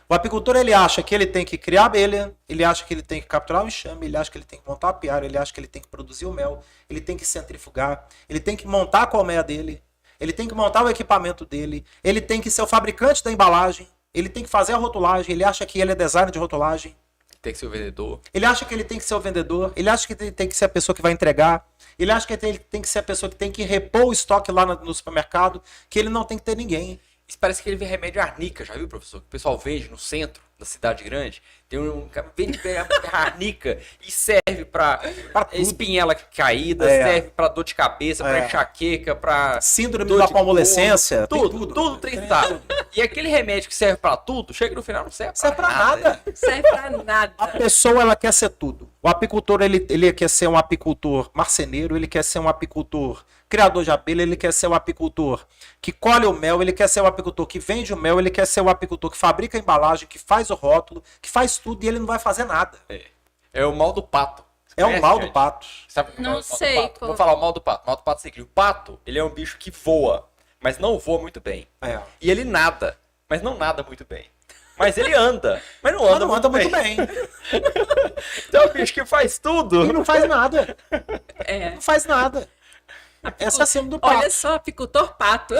O apicultor, ele acha que ele tem que criar abelha, ele acha que ele tem que capturar o enxame, ele acha que ele tem que montar a apiário, ele acha que ele tem que produzir o mel, ele tem que centrifugar, ele tem que montar a colmeia dele, ele tem que montar o equipamento dele, ele tem que ser o fabricante da embalagem, ele tem que fazer a rotulagem, ele acha que ele é designer de rotulagem, Tem que ser o vendedor. ele acha que ele tem que ser o vendedor, ele acha que ele tem que ser a pessoa que vai entregar, ele acha que ele tem que ser a pessoa que tem que repor o estoque lá no supermercado, que ele não tem que ter ninguém. Isso parece aquele remédio arnica, já viu, professor? Que o pessoal vende no centro da cidade grande. Tem um cara que vende arnica e serve pra tudo. espinhela caída, É. serve pra dor de cabeça, pra É. enxaqueca, pra Síndrome dor da de palmolescência, tem corno, tudo. tudo tritado. E aquele remédio que serve pra tudo, chega no final não serve Serve pra nada. Serve pra nada. A pessoa, ela quer ser tudo. O apicultor, ele quer ser um apicultor marceneiro, ele quer ser um apicultor criador de abelha, ele quer ser um apicultor que colhe o mel, ele quer ser um apicultor que vende o mel, ele quer ser um apicultor que fabrica a embalagem, que faz o rótulo, que faz tudo e ele não vai fazer nada. É o mal do pato. É o Conhece, mal do gente? pato. Sabe como é o Não mal do sei pato? qual- Vou falar o mal do pato. O mal do pato é o seguinte: o pato, ele é um bicho que voa, mas não voa muito bem. É. E ele nada, mas não nada muito bem. Mas ele anda, mas não Mas anda, não anda muito muito bem. bem. Então é um bicho que faz tudo. E não faz nada. É. Não faz nada. Essa é a síndrome do pato. Olha só, apicultor pato.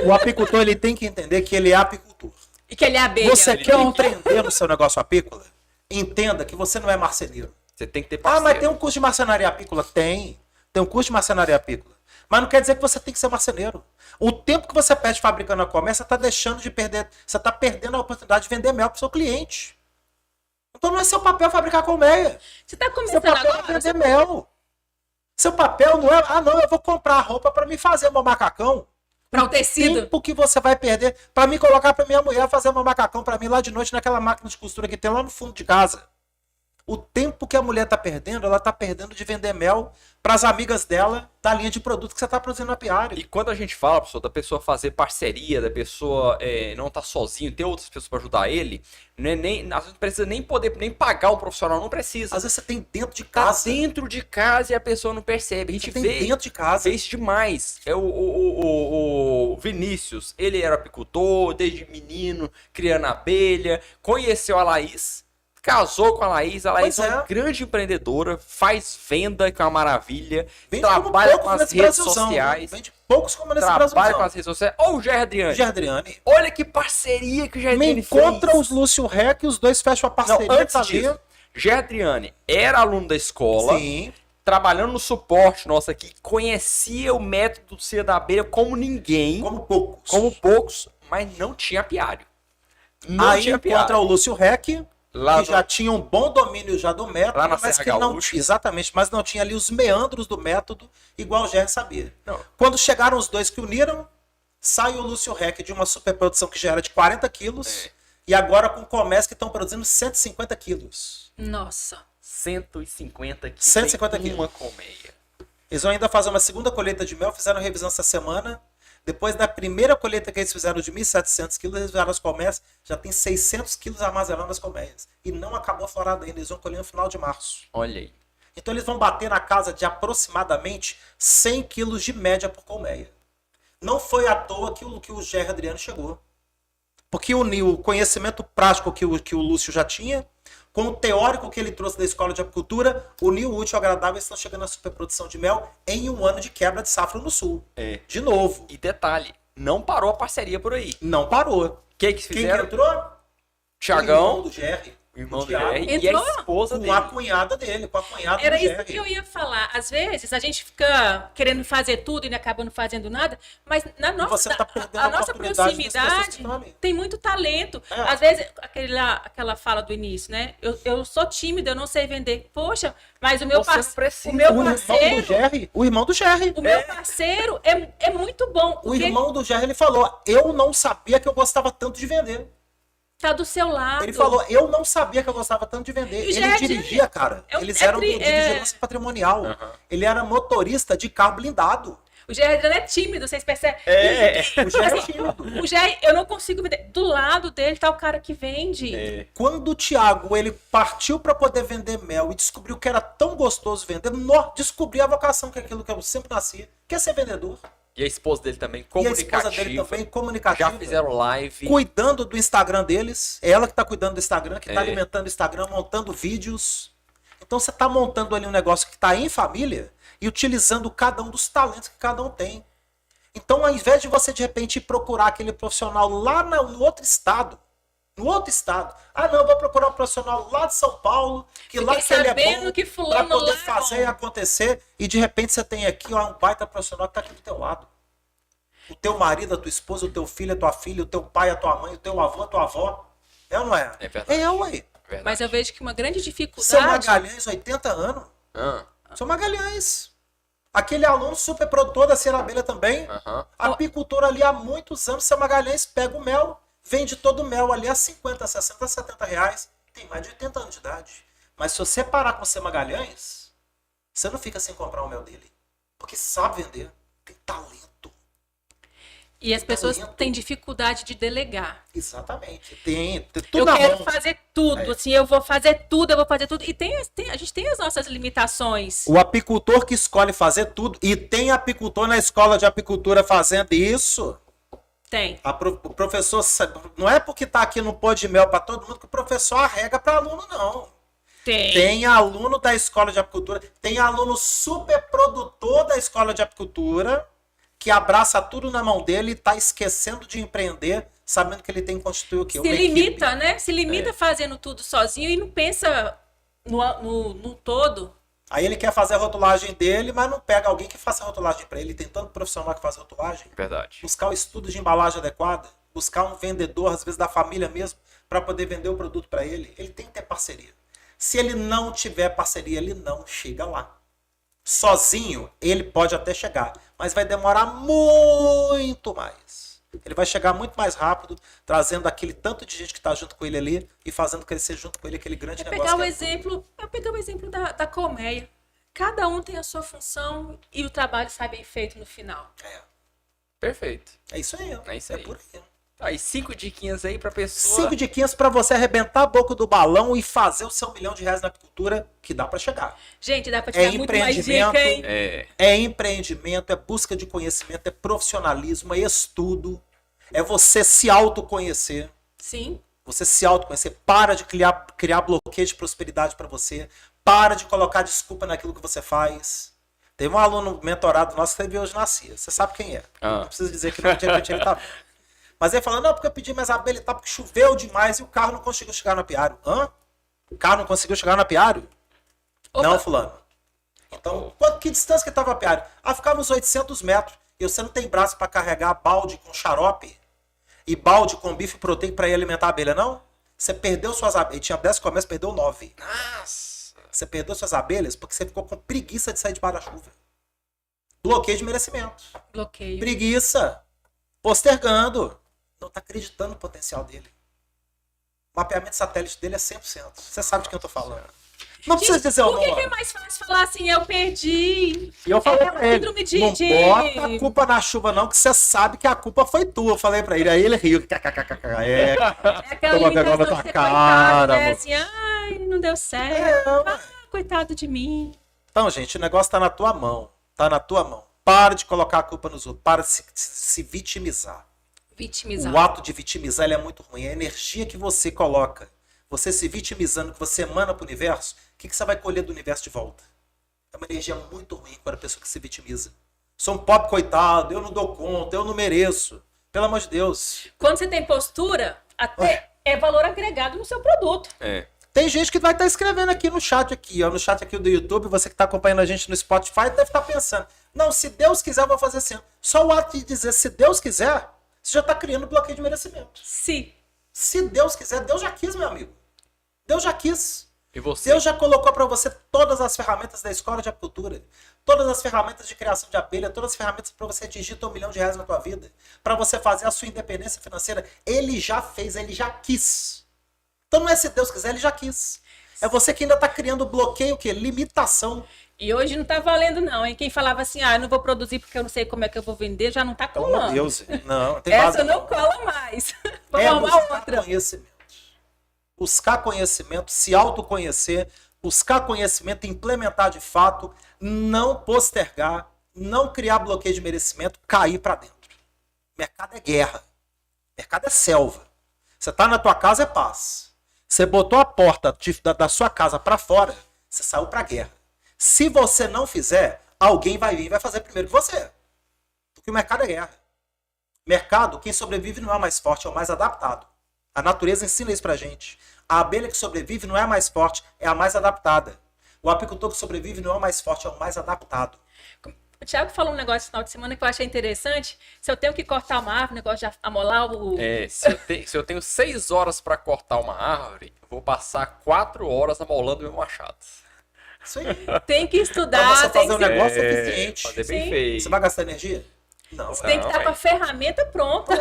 O apicultor ele tem que entender que ele é apicultor. E que ele é abelha. Você quer empreender no seu negócio apícola? Entenda que você não é marceneiro. Você tem que ter Ah, parceiro. mas tem um curso de marcenaria apícola? Tem. Tem um curso de marcenaria apícola. Mas não quer dizer que você tem que ser marceneiro. O tempo que você perde fabricando a colmeia, você está deixando de perder. Você está perdendo a oportunidade de vender mel para o seu cliente. Então não é seu papel fabricar colmeia. Você tá Seu começando papel é agora? vender mel. Seu papel não é, ah não, eu vou comprar roupa para me fazer meu macacão. Para o tecido. Tempo que você vai perder para me colocar para minha mulher fazer meu macacão para mim lá de noite naquela máquina de costura que tem lá no fundo de casa. O tempo que a mulher tá perdendo, ela tá perdendo de vender mel para as amigas dela da linha de produto que você tá produzindo na apiária. E quando a gente fala, professor, da pessoa fazer parceria, da pessoa não estar sozinho, ter outras pessoas para ajudar ele, não é nem, às vezes não precisa nem poder nem pagar um profissional, não precisa. Às vezes você tem dentro de Tá casa. dentro de casa e a pessoa não percebe. A gente Você tem vê, dentro de casa. vê isso demais. É o Vinícius, ele era apicultor, desde menino, criando abelha, conheceu a Laís, casou com a Laís é Pois uma grande empreendedora, faz venda, que é uma maravilha, Vende como trabalha poucos com as nesse redes Brasilzão. sociais, Vende poucos como nesse trabalha Brasilzão. com as redes sociais. Olha o Gerardriane. Gerardriane. Olha que parceria que o Me Gerardriane encontra fez. os Lúcio Rec e os dois fecham a Não, parceria. antes tá ali. disso, Gerardriane era aluno da escola, Sim. trabalhando no suporte nosso aqui, conhecia o método do Cia da Abelha como ninguém, Como poucos. como poucos, mas não tinha apiário. Não Aí tinha encontra apiário. o Lúcio Rec, Lá que no- já tinha um bom domínio já do método, Lá na mas Serra que não, Gaúcha. exatamente, mas não tinha ali os meandros do método, igual o Ger sabia. Não. Quando chegaram os dois que uniram, sai o Lúcio Rec de uma superprodução que já era de 40 quilos, e agora com comércio que estão produzindo 150 quilos. Nossa. 150 quilos. 150 tem uma quilos. colmeia. Eles vão ainda fazer uma segunda colheita de mel, fizeram revisão essa semana. Depois da primeira colheita que eles fizeram de 1.700 quilos, eles fizeram as colmeias, já tem 600 quilos armazenando as colmeias. E não acabou a florada ainda, eles vão colher no final de março. Olha aí. Então eles vão bater na casa de aproximadamente 100 quilos de média por colmeia. Não foi à toa que o Ger Adriano chegou. Porque uniu o conhecimento prático que o Lúcio já tinha, com o teórico que ele trouxe da escola de apicultura, uniu o útil ao agradável e estão chegando à superprodução de mel em um ano de quebra de safra no sul. É. De novo. E detalhe, não parou a parceria por aí. Não parou. O que que Quem fizeram? que entrou? O irmão Thiagão, do Jerry. o irmão do Thiago, Jerry, e a Entrou esposa Com dele. a cunhada dele, com a cunhada Era do isso Jerry. que eu ia falar. Às vezes a gente fica querendo fazer tudo e acaba não fazendo nada, mas na você nossa, tá perdendo a a nossa oportunidade das pessoas que proximidade estão ali. tem muito talento. É. Às vezes, aquela fala do início, né? Eu sou tímida, eu não sei vender. Poxa, mas o meu Você não parceiro. precisa. O meu O irmão do parceiro. Jerry. O irmão do Jerry. O meu parceiro é muito bom. O Porque irmão do Jerry, ele falou, eu não sabia que eu gostava tanto de vender. tá do seu lado. Ele falou, eu não sabia que eu gostava tanto de vender. E Ele Jerry dirigia, cara. Eles eram de é- vigilância patrimonial. Ele era motorista de carro blindado. O Gerard é tímido, vocês percebem? O Jerry é tímido. O Gerard, eu não consigo vender. Do lado dele tá o cara que vende. É. Quando o Thiago ele partiu para poder vender mel e descobriu que era tão gostoso vender, descobri a vocação que é aquilo que eu sempre nasci, que é ser vendedor. E a esposa dele também, E a comunicativa. esposa dele também, comunicativa. Já fizeram live. Cuidando do Instagram deles. É ela que tá cuidando do Instagram, que tá É. alimentando o Instagram, montando vídeos. Então você tá montando ali um negócio que tá em família e utilizando cada um dos talentos que cada um tem. Então, ao invés de você, de repente, ir procurar aquele profissional lá no outro estado, ah, não, eu vou procurar um profissional lá de São Paulo, que lá Fiquei que ele é sabendo bom, que para fulano poder lá é fazer bom. e acontecer, e de repente você tem aqui ó, um baita profissional que tá aqui do teu lado. O teu marido, a tua esposa, o teu filho, a tua filha, o teu pai, a tua mãe, o teu avô, a tua avó. É ou não é? É verdade. É, ué. Verdade. Mas eu vejo que uma grande Seu dificuldade. Magalhães, 80 anos. Ah, Seu Magalhães. Aquele aluno super produtor da Cera Abelha também. aham. Apicultor ali há muitos anos. Seu Magalhães pega o mel, vende todo o mel ali a 50, 60, 70 reais. Tem mais de 80 anos de idade. Mas se você parar com o seu Magalhães, você não fica sem comprar o mel dele. Porque sabe vender. Tem talento. E as pessoas talento. têm dificuldade de delegar. Exatamente. Tem Eu tudo na quero mão. fazer tudo, assim, eu vou fazer tudo. E a gente tem as nossas limitações. O apicultor que escolhe fazer tudo, e tem apicultor na escola de apicultura fazendo isso. Tem. O professor, não é porque tá aqui no pó de mel para todo mundo que o professor arrega para aluno, não. Tem aluno da escola de apicultura, tem aluno super produtor da escola de apicultura que abraça tudo na mão dele e tá esquecendo de empreender, sabendo que ele tem que constituir o quê? Se limita, né? Se limita fazendo tudo sozinho e não pensa no todo. Aí ele quer fazer a rotulagem dele, mas não pega alguém que faça a rotulagem para ele. Tem tanto profissional que faz rotulagem. Verdade. Buscar o estudo de embalagem adequada, buscar um vendedor, às vezes da família mesmo, para poder vender o produto para ele. Ele tem que ter parceria. Se ele não tiver parceria, ele não chega lá. Sozinho, ele pode até chegar, mas vai demorar muito mais. Ele vai chegar muito mais rápido, trazendo aquele tanto de gente que está junto com ele ali e fazendo crescer junto com ele aquele grande negócio. Eu pegar o exemplo da colmeia. Cada um tem a sua função e o trabalho sai bem feito no final. Perfeito. É isso aí. É isso aí. Por aí. Aí, 5 diquinhas aí pra pessoa. 5 diquinhas para você arrebentar a boca do balão e fazer o seu R$ 1.000.000 na apicultura, que dá para chegar. Gente, dá pra tirar muito mais empreendimento, dica, hein? É empreendimento, é busca de conhecimento, é profissionalismo, é estudo, é você se autoconhecer. Sim. Você se autoconhecer, para de criar bloqueio de prosperidade para você, para de colocar desculpa naquilo que você faz. Teve um aluno mentorado nosso que teve hoje na CIA. Você sabe quem é. Não precisa dizer que não, de repente ele tá. Mas ele falou, não, porque eu pedi mais abelha e tal, porque choveu demais e o carro não conseguiu chegar no apiário. Hã? O carro não conseguiu chegar no apiário? Opa. Não, fulano. Então, que distância que estava o apiário? Ah, ficava uns 800 metros. E você não tem braço para carregar balde com xarope e balde com bife proteico para ir alimentar a abelha, não? Você perdeu suas abelhas. Ele tinha 10 começos, perdeu 9. Nossa. Você perdeu suas abelhas porque você ficou com preguiça de sair debaixo da chuva. Bloqueio de merecimento. Bloqueio. Preguiça. Postergando. Não está acreditando no potencial dele. O mapeamento satélite dele é 100%. Você sabe de quem eu tô falando. Não precisa dizer o Por nome. que é mais fácil falar assim, eu perdi? E eu falei pra ele, síndrome de- não de- bota a culpa na chuva não, que você sabe que a culpa foi tua. Eu falei pra ele, aí ele riu. É aquela Toma vergonha limitação na de tua ser cara, coitado, né? amor. Assim, ai, não deu certo. Coitado de mim. Então, gente, o negócio tá na tua mão. Tá na tua mão. Para de colocar a culpa nos outros. Para de se vitimizar. Vitimizar. O ato de vitimizar ele é muito ruim. A energia que você coloca, você se vitimizando, que você emana para o universo, o que você vai colher do universo de volta? É uma energia muito ruim para a pessoa que se vitimiza. Sou um pobre coitado, eu não dou conta, eu não mereço. Pelo amor de Deus. Quando você tem postura, até é valor agregado no seu produto. Tem gente que vai estar escrevendo aqui no chat aqui, ó, no chat aqui do YouTube, você que está acompanhando a gente no Spotify, deve estar pensando, não, se Deus quiser, eu vou fazer assim. Só o ato de dizer, se Deus quiser, você já está criando bloqueio de merecimento. Sim. Se Deus quiser, Deus já quis, meu amigo. Deus já quis. E você? Deus já colocou para você todas as ferramentas da escola de apicultura, todas as ferramentas de criação de abelha, todas as ferramentas para você atingir teu R$ 1.000.000 na tua vida, para você fazer a sua independência financeira. Ele já fez, ele já quis. Então não é se Deus quiser, ele já quis. É você que ainda está criando bloqueio, o quê? Limitação. E hoje não tá valendo não, hein? Quem falava assim, eu não vou produzir porque eu não sei como é que eu vou vender, já não tá Pelo amor de colando. Deus. Não, tem Essa base. não cola mais. Vamos É arrumar buscar outra. conhecimento. Buscar conhecimento, se autoconhecer, buscar conhecimento, implementar de fato, não postergar, não criar bloqueio de merecimento, cair para dentro. Mercado é guerra. Mercado é selva. Você tá na tua casa, é paz. Você botou a porta da sua casa para fora, você saiu para guerra. Se você não fizer, alguém vai vir e vai fazer primeiro que você. Porque o mercado é guerra. Mercado, quem sobrevive não é o mais forte, é o mais adaptado. A natureza ensina isso pra gente. A abelha que sobrevive não é a mais forte, é a mais adaptada. O apicultor que sobrevive não é o mais forte, é o mais adaptado. O Thiago falou um negócio no final de semana que eu achei interessante. Se eu tenho que cortar uma árvore, negócio de amolar o... Se eu tenho 6 horas para cortar uma árvore, eu vou passar 4 horas amolando meu machado. Isso aí. Tem que Pra estudar, você tem fazer um que... negócio eficiente. Fazer bem Sim. feito. Você vai gastar energia? Não. Tem que estar com a ferramenta pronta.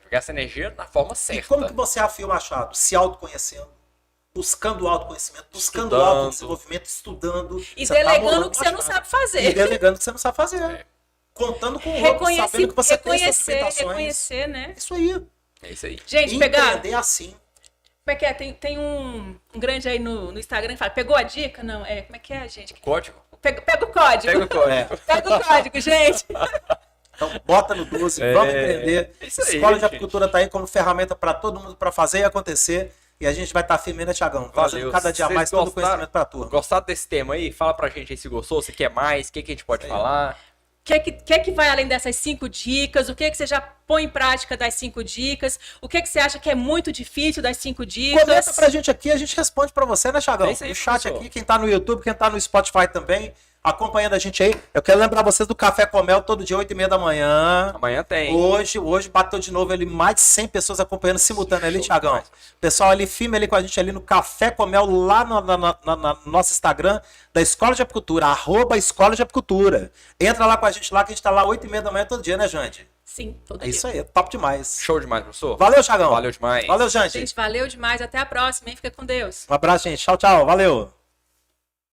Pegar essa energia na forma E certa. como que você afia o machado? Se autoconhecendo. Buscando o autoconhecimento, buscando o Estudando. autodesenvolvimento, estudando. E Você tá delegando amolando o que você não machado. sabe fazer. E delegando o que você não sabe fazer. contando com o outro, sabendo que você tem suas limitações. reconhecer, né? Isso aí. É isso aí. Gente, pegar. Empreender assim. Como é que é? Tem um grande aí no Instagram que fala, pegou a dica? Não, como é que é, gente? Código. Pega o código. Pega o código. Pega o código, gente. Então, bota no 12, vamos empreender. Isso aí, Escola de gente. Apicultura tá aí como ferramenta para todo mundo para fazer e acontecer. E a gente vai estar firme, né, Thiagão? Trazendo Valeu. cada dia Vocês mais todo o gostaram? conhecimento para a turma. Gostaram desse tema aí? Fala pra gente aí se gostou, se quer mais, o que a gente pode falar. O que vai além dessas 5 dicas? O que você já põe em prática das 5 dicas? O que você acha que é muito difícil das 5 dicas? Comenta pra gente aqui, a gente responde pra você, né, Thiagão? É isso aí, No chat professor. aqui, quem tá no YouTube, quem tá no Spotify também, acompanhando a gente aí. Eu quero lembrar vocês do Café com Mel todo dia, 8h30 da manhã. Amanhã tem. Hoje bateu de novo ali mais de 100 pessoas acompanhando simultâneo ali, Show Thiagão. demais. Pessoal ali, firme ali com a gente ali no Café com Mel, lá no nosso Instagram da Escola de Apicultura, @Escola de Apicultura. Entra lá com a gente lá, que a gente tá lá 8h30 da manhã todo dia, né, Jande? Sim, todo É dia. isso aí, top demais. Show demais, professor. Valeu, Thiagão. Valeu demais. Valeu, Jande. Gente, valeu demais. Até a próxima, hein? Fica com Deus. Um abraço, gente. Tchau, tchau. Valeu.